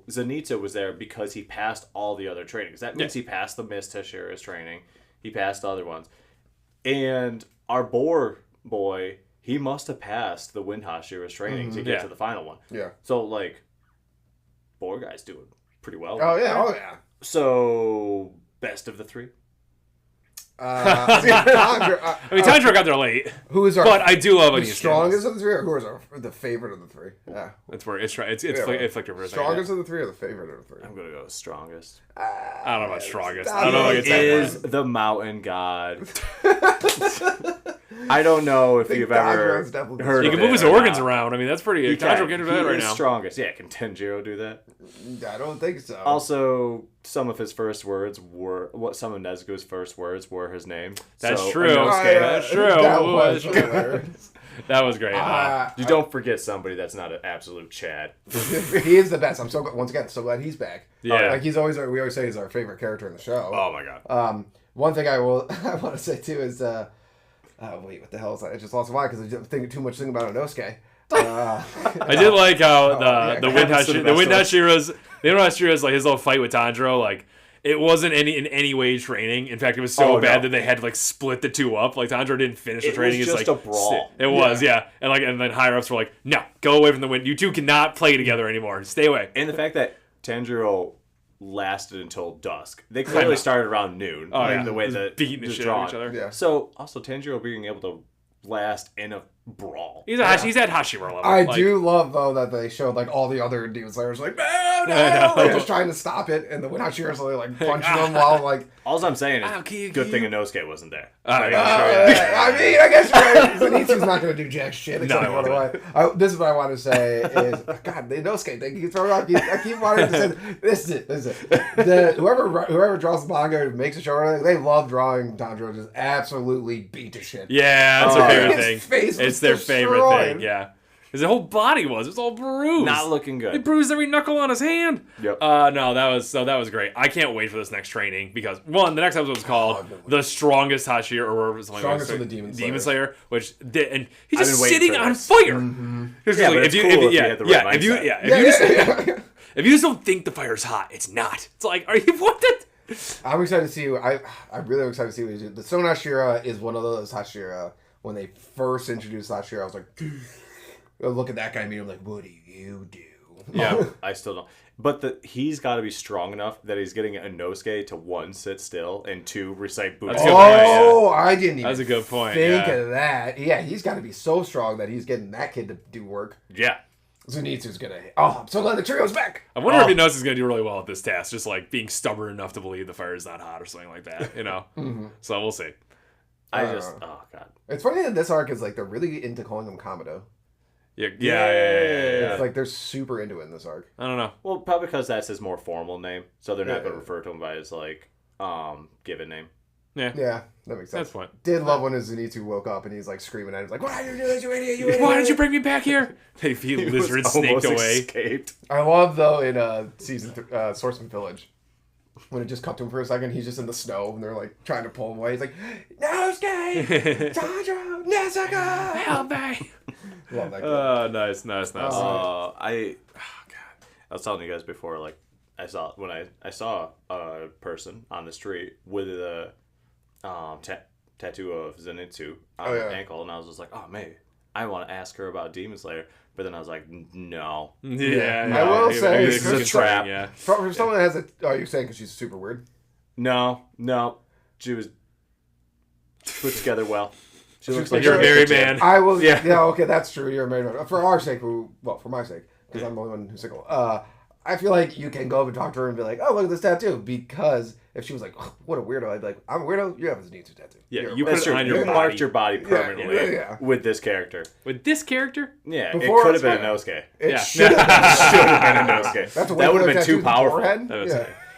Zenitsu was there because he passed all the other trainings. That means he passed the Miss Hashira's training. He passed the other ones. And our Boar boy, he must have passed the Wind Hashira's training to get to the final one. Yeah. So, like, Boar guy's doing pretty well. Oh, yeah. So, best of the three? Tanjiro got there late. Who is but I do love the strongest of the three, or who is the favorite of the three? Yeah, it's Flicker for a second. Strongest of the three, or the favorite of the three? I'm gonna go strongest. I don't know about strongest. I don't know. It is the mountain god. I don't know if you've ever heard. He can move his organs around. I mean, that's pretty. Tanjiro can do that right now. Strongest. Yeah, can Tanjiro do that? I don't think so. Also, some of his first words were some of Nezuko's first words were his name. That's true. That's true. That was great. You don't forget somebody that's not an absolute Chad. He is the best. I'm so glad he's back. Yeah, like we always say he's our favorite character in the show. Oh my god. One thing I want to say too is wait, what the hell is that? I just lost my mind because I'm thinking too much about Inosuke. I did like how the Wind Hashira's like his little fight with Tanjiro, like it wasn't in any way training. In fact, it was so bad that they had to like split the two up. Like Tanjiro didn't finish the training. It was just a brawl. It was, yeah. And then higher ups were like, no, go away from the Wind. You two cannot play together anymore. Stay away. And the fact that Tanjiro lasted until dusk. They clearly started around noon. The way that beating the shit out of each other. Yeah. So also Tanjiro being able to last in a brawl. He's at Hashira level. I do love though that they showed like all the other demon slayers like no, like just trying to stop it, and the Wind Hashira's like punching them while like. All I'm saying is, good thing Inosuke wasn't there. I guess you're right. Zenitsu's not going to do jack shit except run away. This is what I want to say is, God, the Inosuke thing keeps throwing off. I keep wanting to say, this is it. Whoever draws the manga makes a show, they love drawing Tanjiro just absolutely beat to shit. Yeah, that's their favorite thing. It's their favorite thing, yeah. His whole body was all bruised. Not looking good. He bruised every knuckle on his hand. Yep. No, that was great. I can't wait for this next training because the next episode is called The Strongest Hashira or something Strongest of the Demon Slayer, and he's just sitting on fire. Mm-hmm. If you just don't think the fire's hot, it's not. It's like, are you what the I'm excited to see. I'm really excited to see what you do. The Stone Hashira is one of those Hashira. When they first introduced Hashira, I was like, look at that guy. I'm like, what do you do? Yeah, I still don't. But he's got to be strong enough that he's getting Inosuke to 1, sit still, and 2, recite Buddha. I didn't even That's a good point. think of that. Yeah, he's got to be so strong that he's getting that kid to do work. Yeah. Zenitsu's going to... Oh, I'm so glad the trio's back. I wonder if he knows he's going to do really well at this task, just like being stubborn enough to believe the fire is not hot or something like that, you know? So we'll see. Oh, God. It's funny that this arc is like they're really into calling him Kamado. Yeah. It's like they're super into it in this arc. I don't know. Well, probably because that's his more formal name, so they're not going to refer to him by his, like, given name. Yeah, that makes sense. That's fine. Did love when Zenitsu woke up and he's like screaming at him, like, "Why did you do this, you idiot? You idiot! Why did you bring me back here?" He lizard snaked away. Escaped. I love though in Swordsman Village when it just cut to him for a second. He's just in the snow and they're like trying to pull him away. He's like, "Nosuke, Tanjiro, Nezuka, help me!" Love that guy. Nice. God, I was telling you guys before, like I saw a person on the street with a tattoo of Zenitsu on her ankle, and I was just like, oh man, I want to ask her about Demon Slayer, but then I was like, no. Yeah, I will say it's a trap. Yeah. For someone that has a, are you saying because she's super weird? No, she was put together well. She looks like you're a married man. I will. Yeah. Okay, that's true. You're a married man. For our sake, for my sake, because I'm the only one who's single. I feel like you can go up and talk to her and be like, "Oh, look at this tattoo." Because if she was like, oh, "What a weirdo," I'd be like, "I'm a weirdo. You have a Zenitsu tattoo." Yeah, you put it on your body. Marked your body permanently with this character. With this character? Yeah, Before it could have been a Inosuke. It should have been a Inosuke. That would have been too powerful.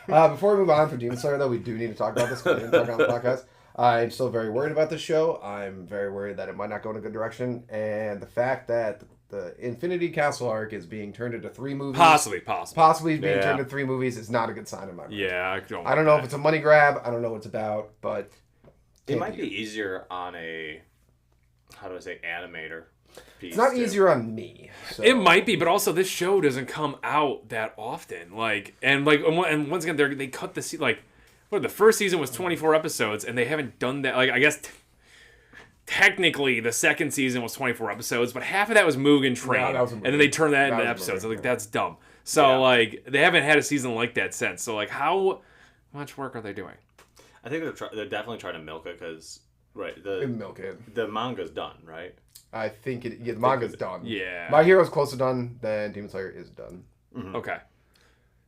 Before we move on from Demon Slayer, though, we do need to talk about this because we didn't talk on the podcast. I'm still very worried about this show. I'm very worried that it might not go in a good direction, and the fact that the Infinity Castle arc is being turned into 3 movies. Possibly being turned into 3 movies is not a good sign in my mind. Yeah, I don't know if it's a money grab. I don't know what it's about, but it might be easier on a, how do I say, animator piece. It's not easier on me. So. It might be, but also this show doesn't come out that often. And once again, they cut the like. What, the first season was 24 episodes, and they haven't done that. Like, I guess technically the second season was 24 episodes, but half of that was Mugen Train, and then they turned that into episodes. Like, that's dumb. So, like, they haven't had a season like that since. So, like, how much work are they doing? I think they're definitely trying to milk it because, milk it. The manga's done, right? I think the manga's done. Yeah. My Hero's close to done, then Demon Slayer is done. Mm-hmm. Okay.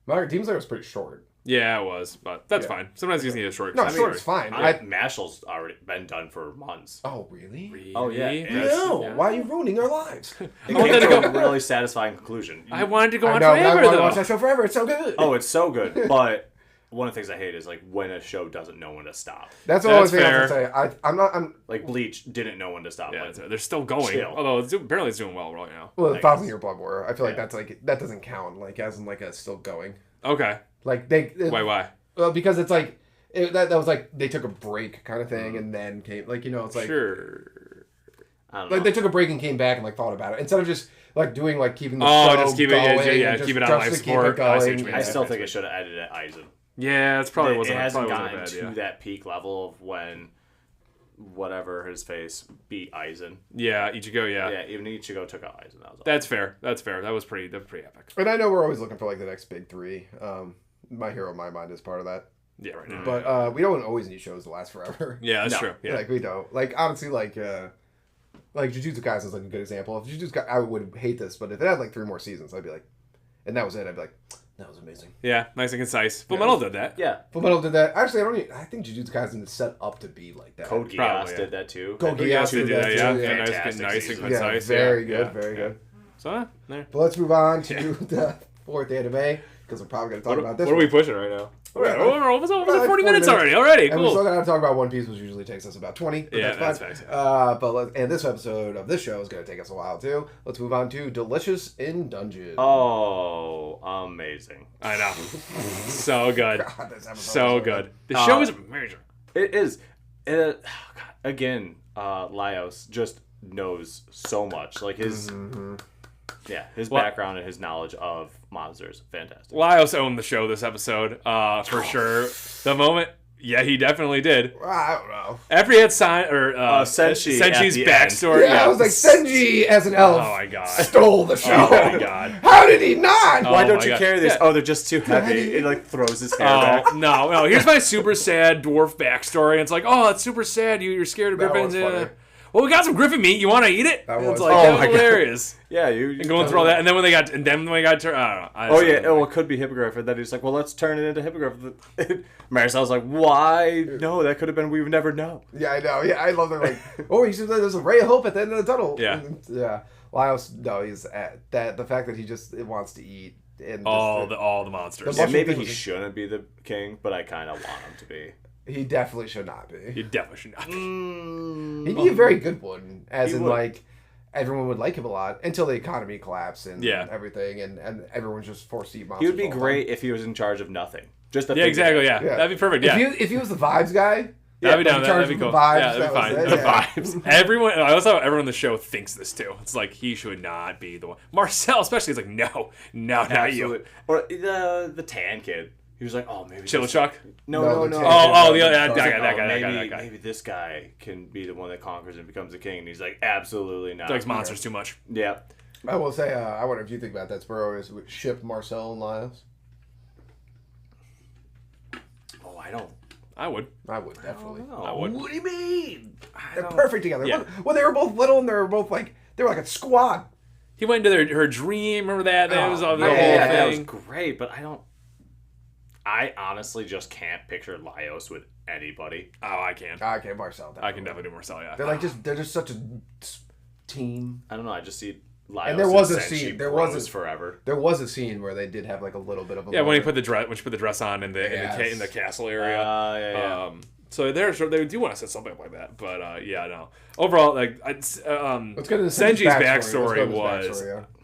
Demon Slayer was pretty short. Yeah, it was, but that's fine. Sometimes you just need a short. No, short's fine. Mashl's already been done for months. Oh, really? Oh, yeah. Why are you ruining our lives? It came to a really satisfying conclusion. I wanted to go on forever, though. I want to watch that show forever. It's so good. Oh, it's so good. But one of the things I hate is like when a show doesn't know when to stop. That's the only thing I have to say. I'm like Bleach didn't know when to stop. Yeah, they're still going. Chill. Although apparently it's doing well right now. Well, the 1,000-Year Blood War. I feel like that's like that doesn't count. Like as in like a still going. Okay. Like why? Well, because it's like that was like they took a break kind of thing and then came like it's like sure. I don't know. Like they took a break and came back and like thought about it instead of just like doing like keeping the show just keep going. Keep it on life support. I still think it should have ended at Aizen. Yeah, it's probably wasn't. It hasn't gotten bad, to that peak level of when whatever his face beat Aizen. Yeah, Ichigo. Yeah, even Ichigo took out Aizen. That's fair. That was pretty epic. And I know we're always looking for like the next big 3. My Hero, in my mind is part of that. Yeah, right now. But we don't always need shows to last forever. Yeah, that's true. Yeah. Like we don't. Like honestly, like Jujutsu Kaisen is like a good example. If Jujutsu Kaisen, I would hate this, but if it had like 3 more seasons, I'd be like, and that was it. I'd be like, that was amazing. Yeah, nice and concise. Fullmetal did that. Yeah, Fullmetal did that. Actually, I think Jujutsu Kaisen is set up to be like that. Code Geass did that too. Code Geass did that. Yeah, nice and concise. Very good. So there. But let's move on to the 4th anime because we're probably going to talk about this. What are we pushing right now? We're almost 40 minutes already. And we're still going to talk about One Piece, which usually takes us about 20. But that's fine. And this episode of this show is going to take us a while too. Let's move on to Delicious in Dungeon. Oh, amazing! I know, so good, God, this episode so good. The show is amazing. It is. Again, Laios just knows so much. Like his his background and his knowledge of monsters, fantastic. Laios owned the show this episode, for sure. The moment... Yeah, he definitely did. I don't know. After he had Senji's backstory. Yeah, I was like, Senji as an elf. Oh my god. Stole the show. Oh my god. How did he not? Why don't you carry this? Yeah. Oh, they're just too heavy. It like throws his hair back. No. Here's my super sad dwarf backstory. It's like, oh, it's super sad. You're scared of griffins. Well, we got some griffin meat. You want to eat it? It's like, that was hilarious. Yeah, you and going through all that, and then when they got turned, I don't know. It could be hippogriff, and then he's like, well, let's turn it into hippogriff. Marisol's like, why? No, that could have been. We would never know. Yeah, I know. Yeah, I love that. Like, there's a ray of hope at the end of the tunnel. Yeah. Laios, no, he's the fact that he just wants to eat and all the monsters. Maybe he shouldn't be the king, but I kind of want him to be. He definitely should not be. He'd be a very good one, like everyone would like him a lot until the economy collapsed and everything, and everyone's just forced to eat monsters. He would be great if he was in charge of nothing. Just exactly. Yeah, that'd be perfect. Yeah, if he was the vibes guy. That'd be down. That'd be cool. That'd be fine. The vibes. Everyone. I also everyone on the show thinks this too. It's like he should not be the one. Marcel, especially, is like, no, not you. Or the tan kid. He was like, oh, maybe Chilichuk? No. That guy. Maybe this guy can be the one that conquers and becomes the king. And he's like, absolutely not. He likes monsters too much. Yeah. I will say, I wonder if you think about that, Spurrow, is ship Marcel and Laios. Oh, I don't. I would definitely. I would. What do you mean? They're perfect together. Yeah. Well, they were both little, and they were like a squad. He went into her dream. Remember that? That was all the whole thing. That was great, but I honestly just can't picture Laios with anybody. Oh, I can. I can Marcel. I can definitely do Marcel. Yeah. They're just such a team. I don't know. I just see Laios and there was a scene. There was a scene where they did have like a little bit of a when he put the dress on in the castle area. So they do want to set something up like that, but no. Overall, like Senji's backstory was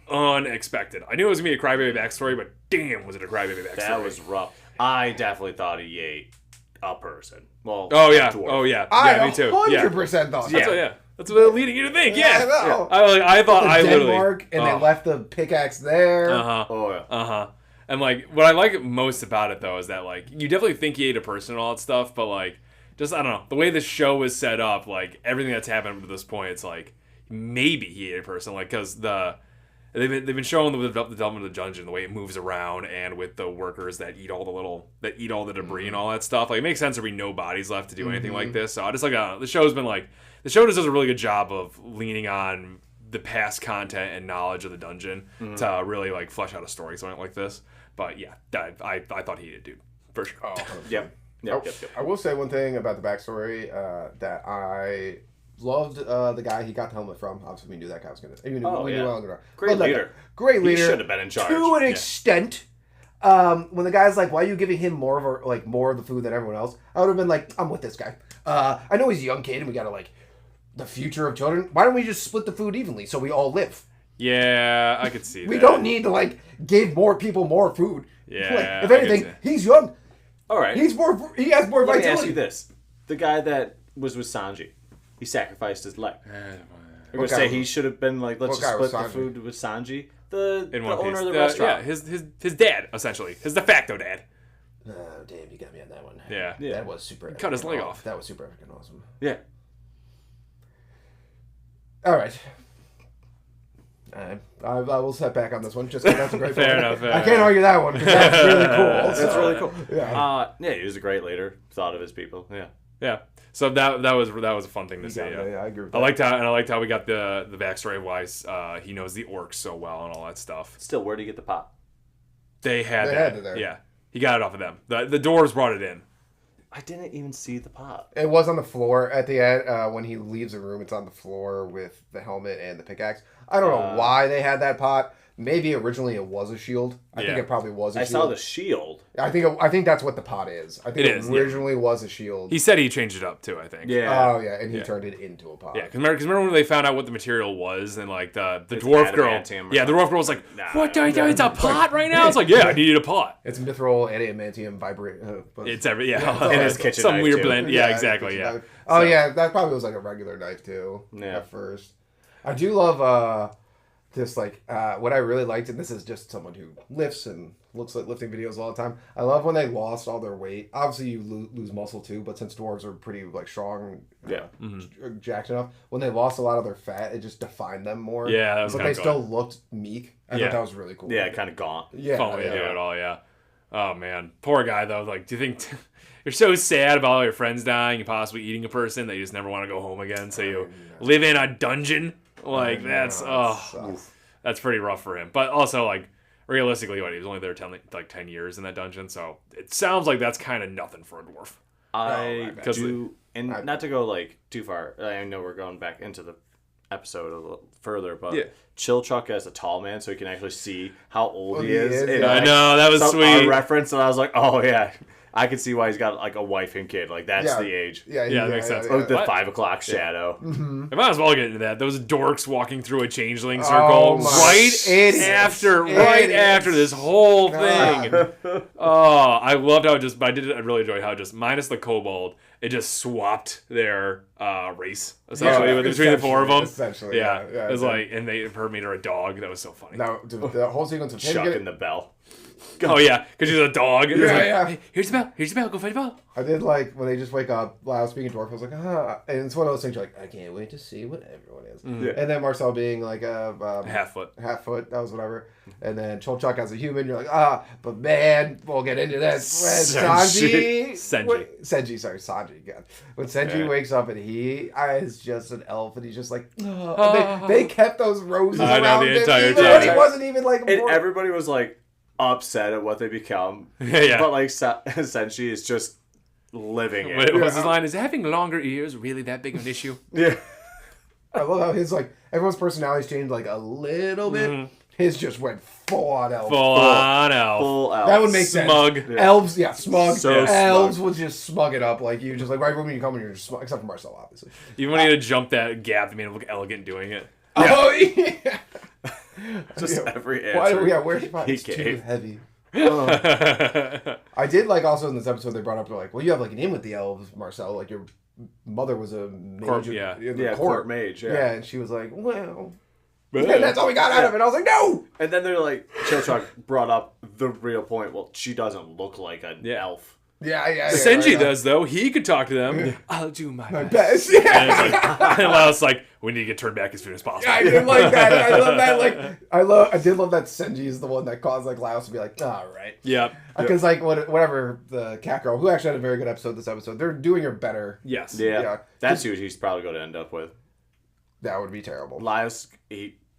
unexpected. I knew it was gonna be a crybaby backstory, but damn, was it a crybaby backstory? That was rough. I definitely thought he ate a person. Well, me too. 100% thought. That's what leading you to think. Yeah, I know. I thought I literally Denmark, and they left the pickaxe there. And like what I like most about it though is that like you definitely think he ate a person and all that stuff, but like just I don't know the way the show is set up, like everything that's happened up to this point, it's like maybe he ate a person, like because they've been showing the development of the dungeon, the way it moves around, and with the workers that eat all the debris and all that stuff. Like it makes sense there'd be no bodies left to do anything like this. So I just the show just does a really good job of leaning on the past content and knowledge of the dungeon to really like flesh out a story something like this. But yeah, I thought he ate it, dude, for sure. Oh, Yep. I will say one thing about the backstory that I loved the guy he got the helmet from. Obviously, we knew that guy was going to. Great leader. Great leader. He should have been in charge. To an extent. When the guy's like, why are you giving him more of the food than everyone else? I would have been like, I'm with this guy. I know he's a young kid and we got to the future of children. Why don't we just split the food evenly so we all live? Yeah, I could see that. We don't need to give more people more food. Yeah. If anything, he's young. All right. He has more vitality. Let me ask you this. The guy that was with Sanji, he sacrificed his leg. We're going to say he should have been let's just split the food with Sanji. The owner of the restaurant. Yeah, his dad, essentially. His de facto dad. Oh, damn, you got me on that one. Yeah. That was super Cut his leg off. That was super epic and awesome. Yeah. All right. I will set back on this one just because that's a great Fair enough. I can't argue that one because that's really cool. That's really cool. Yeah. He was a great leader. Thought of his people. Yeah. Yeah. So that was a fun thing to see. Yeah, I agree with that. I liked how we got the backstory of why he knows the orcs so well and all that stuff. Still, where did he get the pot? They had it there. Yeah. He got it off of them. The dwarves brought it in. I didn't even see the pot. It was on the floor at the end. When he leaves the room, it's on the floor with the helmet and the pickaxe. I don't know why they had that pot. Maybe originally it was a shield. I think it probably was a shield. I saw the shield. I think that's what the pot is. I think it originally was a shield. He said he changed it up too, I think. Yeah. Oh, yeah, and he turned it into a pot. Yeah, because remember when they found out what the material was and the dwarf girl. Yeah, the dwarf girl was like, "What? It's a pot right now?" It's like, "Yeah, I needed a pot." It's mithril, adamantium, vibrate. It's in his kitchen. Some weird too. blend. Yeah, exactly. Yeah. Knife. Oh yeah, that probably was a regular knife too. Yeah. At first, I do love Just like what I really liked, and this is just someone who lifts and looks like lifting videos all the time. I love when they lost all their weight. Obviously, you lose muscle too, but since dwarves are pretty like strong, jacked enough, when they lost a lot of their fat, it just defined them more. Yeah, that was but they still looked meek. I thought that was really cool. Yeah, kind of gaunt. Yeah, Fun way to do it all. Yeah. Oh man, poor guy though. Like, do you think you're so sad about all your friends dying and possibly eating a person that you just never want to go home again? So you live in a dungeon. Like that's that's pretty rough for him. But also like realistically, he was only there 10 years in that dungeon, so it sounds like that's kind of nothing for a dwarf. Not to go like too far. I know we're going back into the episode a little further, but Chill Chuck as a tall man, so you can actually see how old he is. And, I know that was sweet. A reference, and I was like, oh yeah. I can see why he's got like a wife and kid. Like that's the age. Yeah, that makes sense. The 5 o'clock shadow. Mm-hmm. I might as well get into that. Those dorks walking through a changeling circle right after this whole thing. I loved how I really enjoyed how just minus the kobold, it just swapped their race essentially between the four of them. Essentially, it was like, and they made her a dog. That was so funny. Now the whole sequence of chucking the bell. Oh yeah, because she's a dog. Hey, here's the bell. Go find the bell. I did like when they just wake up. While I was speaking dwarf, I was like, and it's one of those things. You're like, I can't wait to see what everyone is. Mm-hmm. And then Marcel being like a half foot. That was whatever. And then Cholchuk as a human. You're like, but man, we'll get into this. Sanji. Sanji. God. When Sanji wakes up and he is just an elf and he's just like, they kept those roses around him. The entire time. He wasn't even like. And everybody was like upset at what they become. But like Senshi is just living it. What was his line? Is having longer ears really that big of an issue? Yeah. I love how his like everyone's personalities changed like a little bit. Mm-hmm. His just went full on elf. Full elf. That would make sense. Smug. Yeah. Elves, smug. So elves smug. would just smug it up like you just like right when you come and you're just smug, except for Marcel, obviously. Even when he had to jump that gap, that made him look elegant doing it. Yeah. Oh yeah. Just every answer. Where's it's too heavy. I did like also in this episode they brought up like, well, you have like an in with the elves, Marcel. Like your mother was a mage, court mage. Yeah, and she was like, well. And that's all we got out of it. I was like, no. And then they're like, Chilchuk brought up the real point. Well, she doesn't look like an elf. Yeah. Senji does though. He could talk to them. I'll do my best. Yeah. And Laos like, we need to get turned back as soon as possible. Yeah, I did like that. I love that. Like, I did love that Senji is the one that caused like Laos to be like, all right. Yeah. Because like whatever the cat girl, who actually had a very good episode this episode, they're doing her better. Yes. Yeah. That's who he's probably going to end up with. That would be terrible. Laos,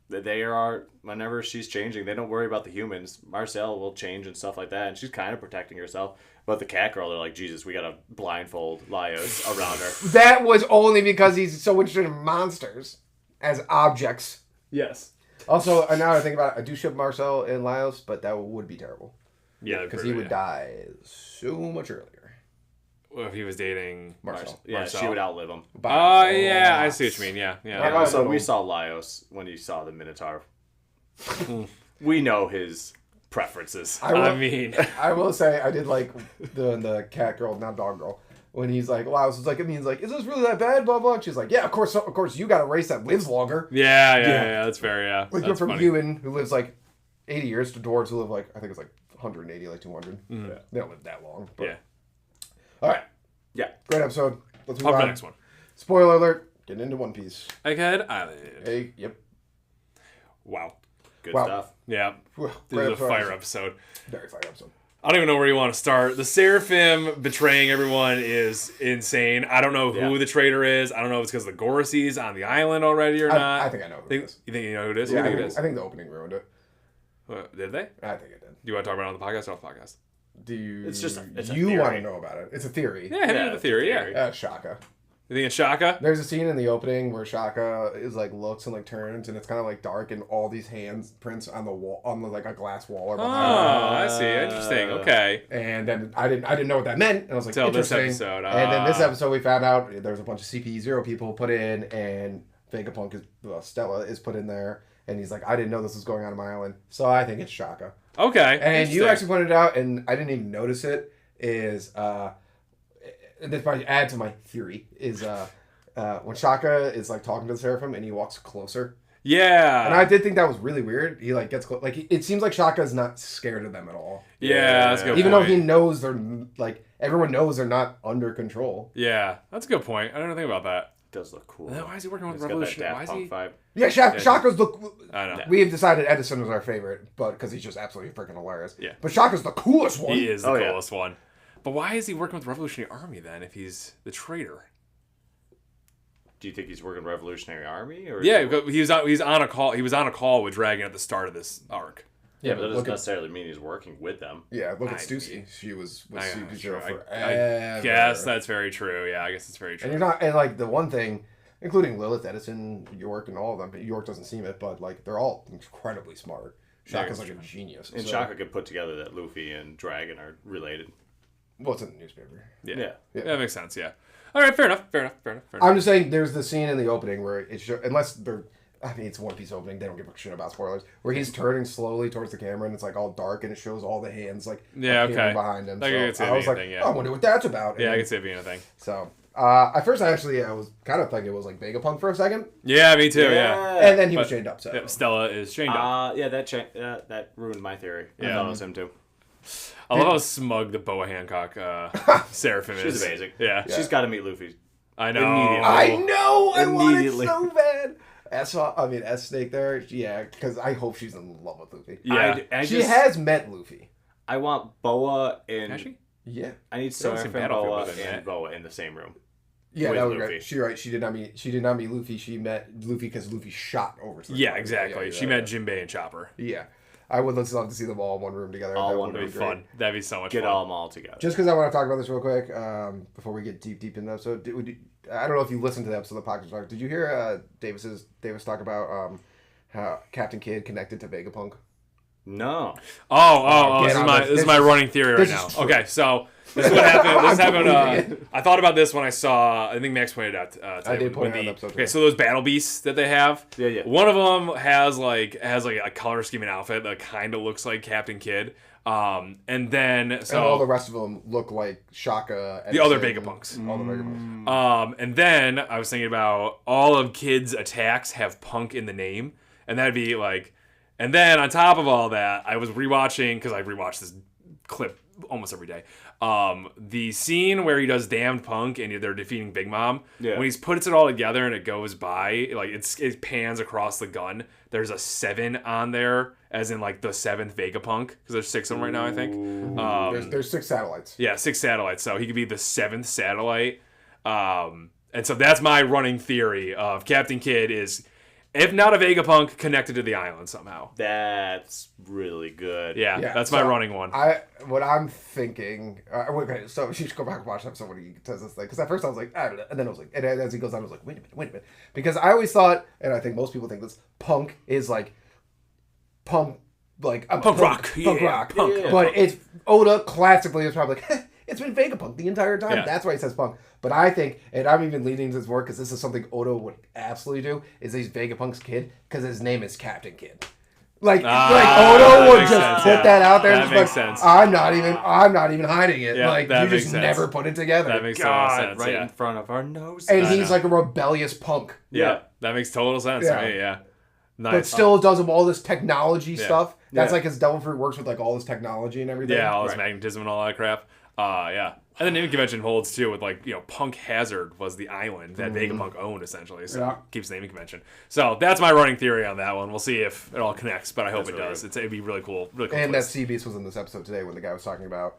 they are, whenever she's changing, they don't worry about the humans. Marcel will change and stuff like that, and she's kind of protecting herself. But the cat girl, they're like, Jesus, we gotta blindfold Laios around her. That was only because he's so interested in monsters as objects. Yes. Also, now I think about it, I do ship Marcel and Laios, but that would be terrible. Yeah, because he would die so much earlier. Well, if he was dating Marcel. Yeah, she would outlive him. Oh, yeah, I see what you mean. Yeah. And also, we saw Laios when he saw the Minotaur. We know his preferences. I will say I did like the cat girl, not dog girl, when he's like, Laios is like, it means like, is this really that bad? Blah blah. And she's like, yeah, of course, you got a race that lives longer. Yeah, that's fair. Yeah, like you're from human who lives like 80 years to dwarves who live like I think it's like 180, like 200. Mm. Yeah. They don't live that long. But. Yeah. All right. Yeah. Great episode. Let's move on to the next one. Spoiler alert. Getting into One Piece. Egghead Island. Hey. Yep. Wow. Good stuff. Yeah. This is a fire episode. Very fire episode. I don't even know where you want to start. The Seraphim betraying everyone is insane. I don't know who the traitor is. I don't know if it's because the Gorasee's on the island already or not. I think I know who it is. You think you know who it is? Yeah, I think the opening ruined it. Did they? I think it did. Do you want to talk about it on the podcast or off the podcast? It's a you theory. want to know about it? It's a theory. Yeah, hit me with a theory. Yeah. Shaka. You think it's Shaka? There's a scene in the opening where Shaka is like looks and like turns, and it's kind of like dark, and all these hands prints on the wall, on like a glass wall. Or I see. Interesting. Okay. And then I didn't know what that meant, and I was like, interesting. This episode. And then this episode, we found out there's a bunch of CP0 people put in, and Vegapunk Stella is put in there, and he's like, I didn't know this was going on in my island, so I think it's Shaka. Okay. And you actually pointed it out, and I didn't even notice it. Is this might add to my theory is when Shaka is like talking to the Seraphim and he walks closer. Yeah. And I did think that was really weird. He like gets close. Like it seems like Shaka's not scared of them at all. Yeah, that's a good Even point. though he knows they're like everyone knows they're not under control. Yeah, that's a good point. I don't think about that. Does look cool. Why is he working with He's Revolutionary? got that Daft Punk vibe. Yeah, Shaka's the. I know. We have decided Edison was our favorite, but because he's just absolutely freaking hilarious. Yeah. But Shaka's the coolest one. He is the coolest one. But why is he working with the Revolutionary Army then if he's the traitor? Do you think he's working Revolutionary Army? Or he's on a call. He was on a call with Dragon at the start of this arc. Yeah, but that doesn't necessarily mean he's working with them. Yeah, look at Stussy. She was with CP0 forever. I guess that's very true. Yeah, I guess it's very true. And like the one thing, including Lilith, Edison, York, and all of them, but York doesn't seem it, but like they're all incredibly smart. Shaka's like a genius. And Shaka could put together that Luffy and Dragon are related. Well, it's in the newspaper. Yeah. That makes sense, yeah. All right, fair enough. I'm just saying there's the scene in the opening where unless they're... I mean, it's a One Piece opening. They don't give a shit about spoilers. Where he's turning slowly towards the camera and it's like all dark and it shows all the hands like behind him. So I was like, I wonder what that's about. I can see it being a thing. So at first I was kind of thinking it was like Vegapunk for a second. Yeah, me too. Yeah. And then he was chained up. So Stella is chained up. That ruined my theory. I thought it was him too. I love how smug the Boa Hancock Seraphim is. She's amazing. Yeah. She's got to meet Luffy. I know. I know. I want it so bad. S Snake there, yeah, because I hope she's in love with Luffy. Yeah, she has met Luffy. I want Boa and... Has she? Yeah. I need Seraphim, Boa, and Boa in the same room. Yeah, that was great. She's right. She did not meet Luffy. She met Luffy because Luffy shot over to the Yeah, exactly. She met Jinbei and Chopper. Yeah. I would love to see them all in one room together. That would be fun. That'd be so much fun. Get them all together. Just because I want to talk about this real quick before we get deep in the episode. I don't know if you listened to the episode of the podcast. Did you hear Davis talk about how Captain Kidd connected to Vegapunk? No. This is my running theory right now. Okay, so this is what happened. This happened. I thought about this when I saw. I think Max pointed out. I did point out the episode. Okay, so those battle beasts that they have. Yeah. One of them has like a color scheme and outfit that kind of looks like Captain Kidd. And then all the rest of them look like Shaka. The other Vegapunks. All the Vegapunks. And then I was thinking about all of Kidd's attacks have punk in the name, and that'd be like. And then on top of all that, I was rewatching because I rewatch this clip almost every day. The scene where he does Damned Punk and they're defeating Big Mom. Yeah. When he puts it all together and it goes by, like it pans across the gun. There's a 7 on there, as in like the 7th Vegapunk, because there's 6 of them right now, I think. There's 6 satellites. Yeah, 6 satellites. So he could be the 7th satellite. And so that's my running theory of Captain Kidd is, if not a Vegapunk, connected to the island somehow. That's really good. Yeah, that's my running one. What I'm thinking... okay, so you should go back and watch that episode when he says this thing. Because at first I was like, I don't know. And then I was like... And as he goes on, I was like, wait a minute. Because I always thought, and I think most people think this, punk is like... Punk rock. Yeah. But it's... Oda, classically, is probably like... It's been Vegapunk the entire time. Yeah. That's why he says punk. But I think, and I'm even leaning to this more because this is something Oda would absolutely do, is he's Vegapunk's kid because his name is Captain Kidd. Like Oda would just put that out there. That makes sense. I'm not even hiding it. Yeah, like you just never put it together. That makes total sense. Right in front of our noses. And he's like a rebellious punk. Yeah, that makes total sense to me. Yeah. Nice. But still does all this technology stuff. That's like his Devil Fruit works with like all this technology and everything. Yeah, all this magnetism and all that crap. Yeah. And the naming convention holds too with like, Punk Hazard was the island that Vegapunk owned essentially. So keeps the naming convention. So that's my running theory on that one. We'll see if it all connects, but I hope it does. It'd be really cool. And that Sea Beast was in this episode today when the guy was talking about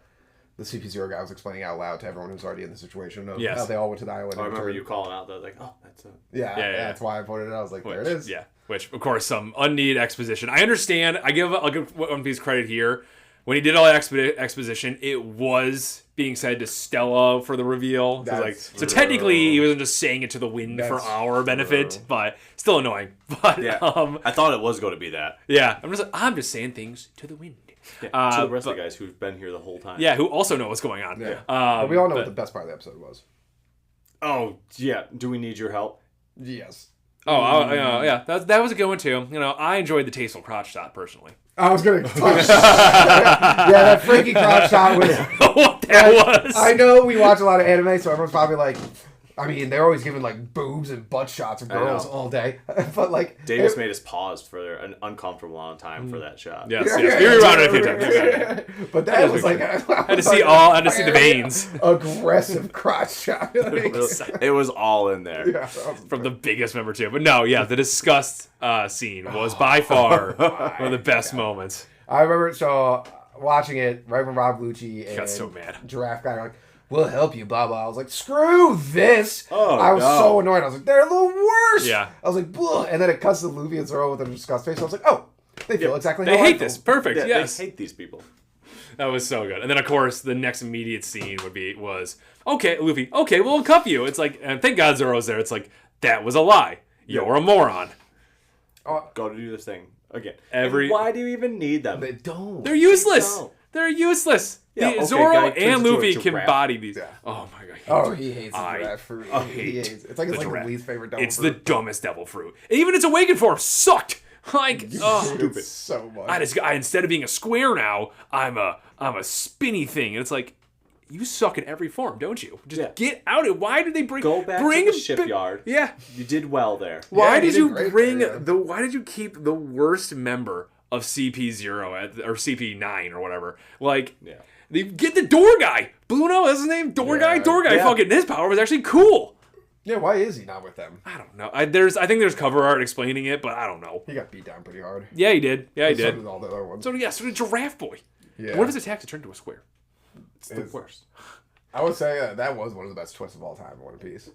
the CP0 guy was explaining out loud to everyone who's already in the situation of how they all went to the island. I remember you calling out that that's it. Yeah, that's why I voted it. I was like, there it is. Yeah. Which of course some unneeded exposition. I understand. I'll give One Piece credit here. When he did all that exposition, it was being said to Stella for the reveal. So technically, he wasn't just saying it to the wind for our benefit, but still annoying. But I thought it was going to be that. Yeah, I'm just saying things to the wind. Yeah, to the rest of the guys who've been here the whole time. Yeah, who also know what's going on. Yeah. But we all know what the best part of the episode was. Oh yeah, do we need your help? Yes. Yeah, that was a good one too. I enjoyed the tasteful crotch shot personally. I was gonna touch. That freaky crotch shot was what that was. I know we watch a lot of anime, so everyone's probably like, I mean, they're always giving like boobs and butt shots of girls all day, but like Davis made us pause for an uncomfortable amount of time for that shot. Yes, we rewound it a few times. But that was like I had to see the veins. Aggressive crotch shot. It was all in there. Yeah, from the biggest member too. But no, yeah, the disgust scene was by far one of the best moments. I remember watching it right when Rob Lucci and got so mad. Giraffe Guy were like, we'll help you, blah blah. I was like, screw this. Oh, I was so annoyed. I was like, they're the worst. Yeah. I was like, Bleh. And then it cuts to Luffy and Zoro with a disgust face. I was like, oh, they feel exactly how they I hate feel. this. Perfect. Yeah, yes. they hate these people. That was so good. And then of course the next immediate scene was okay, Luffy. Okay, we'll cuff you. It's like, and thank God Zoro's there. It's like that was a lie. You're a moron. Go to do this thing again. Why do you even need them? They don't. They're useless. They're useless. Yeah, Zoro guy and turns into a Luffy can giraffe. body these. Yeah. Oh my god. He hates the giraffe fruit. He hates it. It's like the least favorite devil fruit. It's the dumbest devil fruit. And even its awakened form sucked. Like, stupid so much. Instead of being a square now, I'm a spinny thing. And it's like, you suck in every form, don't you? Just get out of it. Why did they Go back to the shipyard. Yeah. You did well there. Why did you why did you keep the worst member of CP0 or CP9 or whatever? Like, they get the door guy. Blue Nose, that's his name? Door guy? Door guy fucking his power was actually cool. Yeah, why is he not with them? I don't know. I think there's cover art explaining it, but I don't know. He got beat down pretty hard. Yeah, he did. Yeah, he did. So did all the other ones. So did Giraffe Boy. Yeah. What if his attack to turn to a square? It's the worst. I would say that was one of the best twists of all time in One Piece.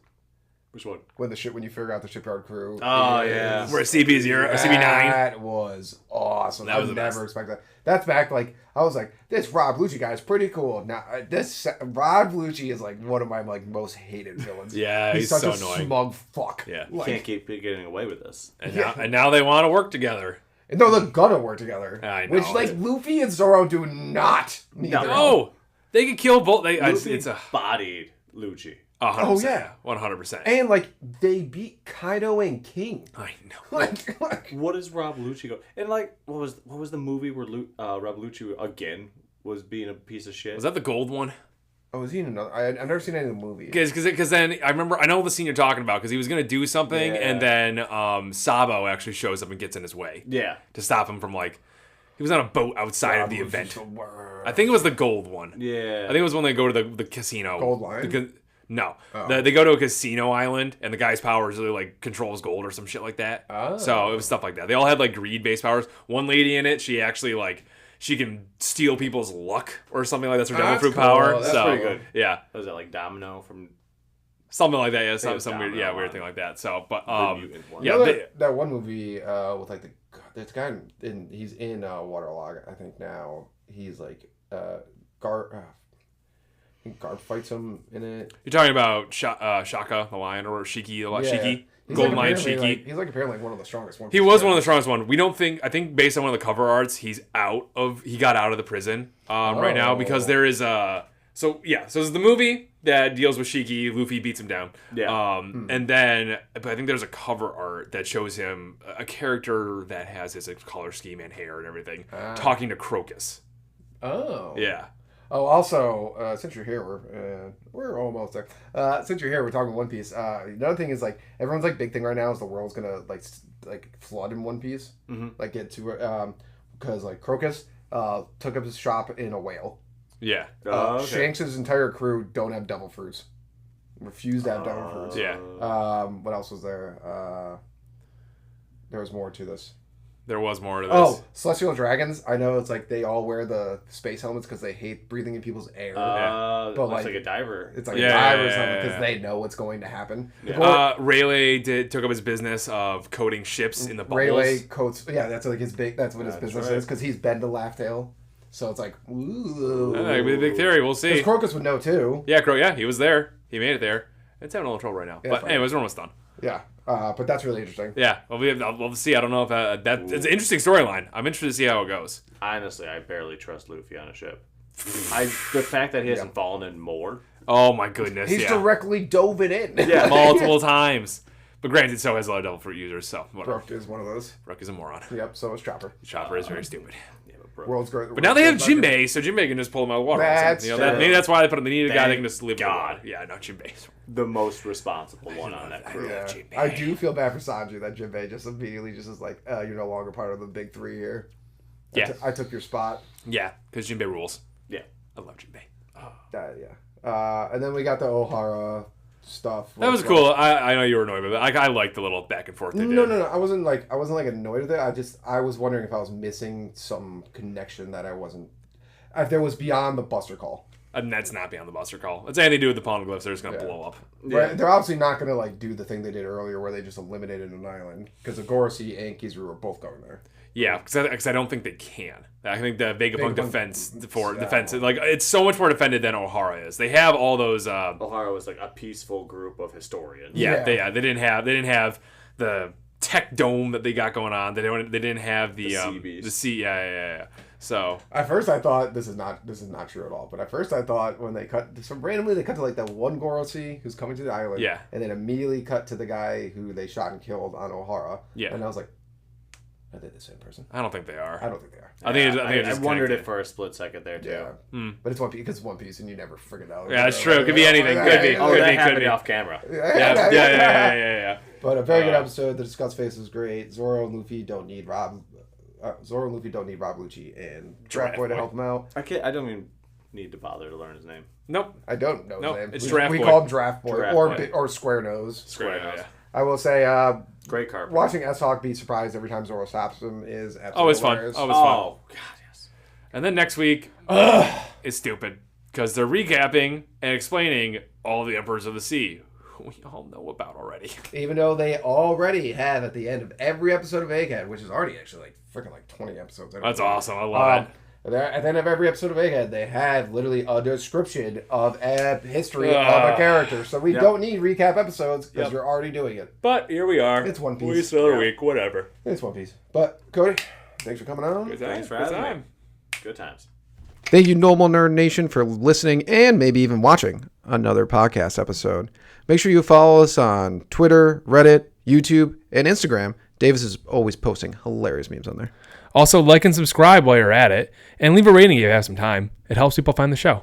Which one? When you figure out the shipyard crew. Oh, yeah. Where CP0, CP9. That was awesome. I never expected that. That's back, like, I was like, this Rob Lucci guy is pretty cool. Now, this Rob Lucci is, like, one of my, like, most hated villains. Yeah, he's such so a annoying. smug fuck. Yeah. You can't keep getting away with this. And now they want to work together. And no, they're gonna work together. I know. Which, like, Luffy and Zoro do not need their help. No! They could kill both. Luffy bodied Lucci. 100%. Oh, yeah. 100%. And, like, they beat Kaido and King. I know. Like, what does Rob Lucci go? And, like, what was the movie where Rob Lucci, again, was being a piece of shit? Was that the gold one? oh, was he in another? I've never seen any of the movies. Because then I know the scene you're talking about, because he was going to do something, and then Sabo actually shows up and gets in his way. Yeah. To stop him from, like, he was on a boat outside of the event. I think it was the gold one. Yeah. I think it was when they go to the casino. Gold Lion? No. They go to a casino island, and the guy's powers really, like, controls gold or some shit like that. Oh. So it was stuff like that. They all had, like, greed-based powers. One lady in it, she actually, like, she can steal people's luck or something like that. That's her devil fruit cool. power. That's pretty good. Yeah. Was that, like, Domino from... Something like that, yeah. Some weird thing like that. So, but, that one movie with, like, this guy, he's in Waterlog, I think, now. He's, like, Garp fights him in it. You're talking about Shaka the lion, or Shiki the lion? Yeah. Shiki? He's Golden like Lion Shiki. He's like apparently like one of the strongest ones. He was one of the strongest ones. I think based on one of the cover arts, he got out of the prison right now, because there is so there's the movie that deals with Shiki. Luffy beats him down. Yeah. And then, but I think there's a cover art that shows him, a character that has his color scheme and hair and everything, talking to Crocus. Oh. Yeah. Oh, also, since you're here, we're almost there. Since you're here, we're talking One Piece. Another thing is, like, everyone's, like, big thing right now is the world's gonna, like flood in One Piece. Mm-hmm. Like, get to, because, like, Crocus took up his shop in a whale. Yeah. Okay. Shanks' entire crew don't have devil fruits. Refuse to have devil fruits. Yeah. What else was there? There was more to this. There was more to this. Oh, Celestial Dragons. I know it's like they all wear the space helmets because they hate breathing in people's air. But like like a diver. It's like a diver or something because they know what's going to happen. Yeah. Rayleigh took up his business of coating ships in the bubbles. Rayleigh coats. Yeah, that's like that's what his business is, because he's been to Laugh-Tale. So it's like, ooh. That could be a big theory. We'll see. Because Crocus would know too. Yeah, he was there. He made it there. It's having a little trouble right now. But anyways, we're almost done. Yeah. But that's really interesting. Yeah, we'll see. I don't know if it's an interesting storyline. I'm interested to see how it goes. Honestly, I barely trust Luffy on a ship. The fact that he hasn't fallen in more. Oh my goodness, He's directly dove it in. Yeah, multiple times. But granted, so has a lot of devil fruit users. So whatever. Brook is one of those. Brook is a moron. Yep. So is Chopper. Chopper is very stupid. Yeah, but World's great. But now they have Jinbei, so Jinbei can just pull them out of the water. Maybe that's why they put them. They need a guy that can just live in the water. Yeah, no, Jinbei's the most responsible one on that crew. Yeah. I do feel bad for Sanji that Jinbei just immediately just is like, you're no longer part of the big three here. Yeah. I took your spot. Yeah, because Jinbei rules. Yeah. I love Jinbei. And then we got the Ohara stuff. That was cool. I know you were annoyed with it. I liked the little back and forth they did. No. I wasn't annoyed with it. I was wondering if I was missing some connection that I wasn't. If there was beyond the Buster Call. And that's not beyond the Buster Call. It's anything to do with the poneglyphs. They're just gonna blow up. Yeah. Right? They're obviously not gonna like do the thing they did earlier where they just eliminated an island because the Gorosei and Kizaru were both going there. Yeah, because I don't think they can. I think the Vegapunk defense like it's so much more defended than Ohara is. They have all those. Ohara was like a peaceful group of historians. Yeah. They didn't have the tech dome that they got going on. They didn't have the sea. Yeah. So at first I thought this is not true at all. But at first I thought when they cut randomly they cut to like that one Gorosei who's coming to the island. Yeah. And then immediately cut to the guy who they shot and killed on Ohara. Yeah. And I was like, are they the same person? I don't think they are. I don't think they are. I wondered it for a split second there too. Yeah. But it's One Piece because it's One Piece and you never freaking know. Yeah, it's true. It could be anything. Could be. Could be off camera. Yeah. But a very good episode. The Discuss Face was great. Zoro and Luffy don't need Rob Lucci and Draft Boy to help them out. I don't even need to bother to learn his name. Nope. I don't know his name. It's Draft Boy. We call him Draft Boy or Square Nose. Square Nose. Yeah. I will say, great carpet. Watching S-Hawk be surprised every time Zoro stops him is absolutely always fun. hilarious. Always fun. Oh, God, yes. And then next week is stupid because they're recapping and explaining all the Emperors of the Sea, who we all know about already. Even though they already have at the end of every episode of Egghead, which is already actually like 20 episodes. That's awesome. I love it. At the end of every episode of Egghead, they have literally a description of a history of a character. So we don't need recap episodes because you're already doing it. But here we are. It's One Piece. We still a week, whatever. It's One Piece. But Cody, thanks for coming on. Thanks for having me. Good times. Thank you, Normal Nerd Nation, for listening and maybe even watching another podcast episode. Make sure you follow us on Twitter, Reddit, YouTube, and Instagram. Davis is always posting hilarious memes on there. Also, like and subscribe while you're at it, and leave a rating if you have some time. It helps people find the show.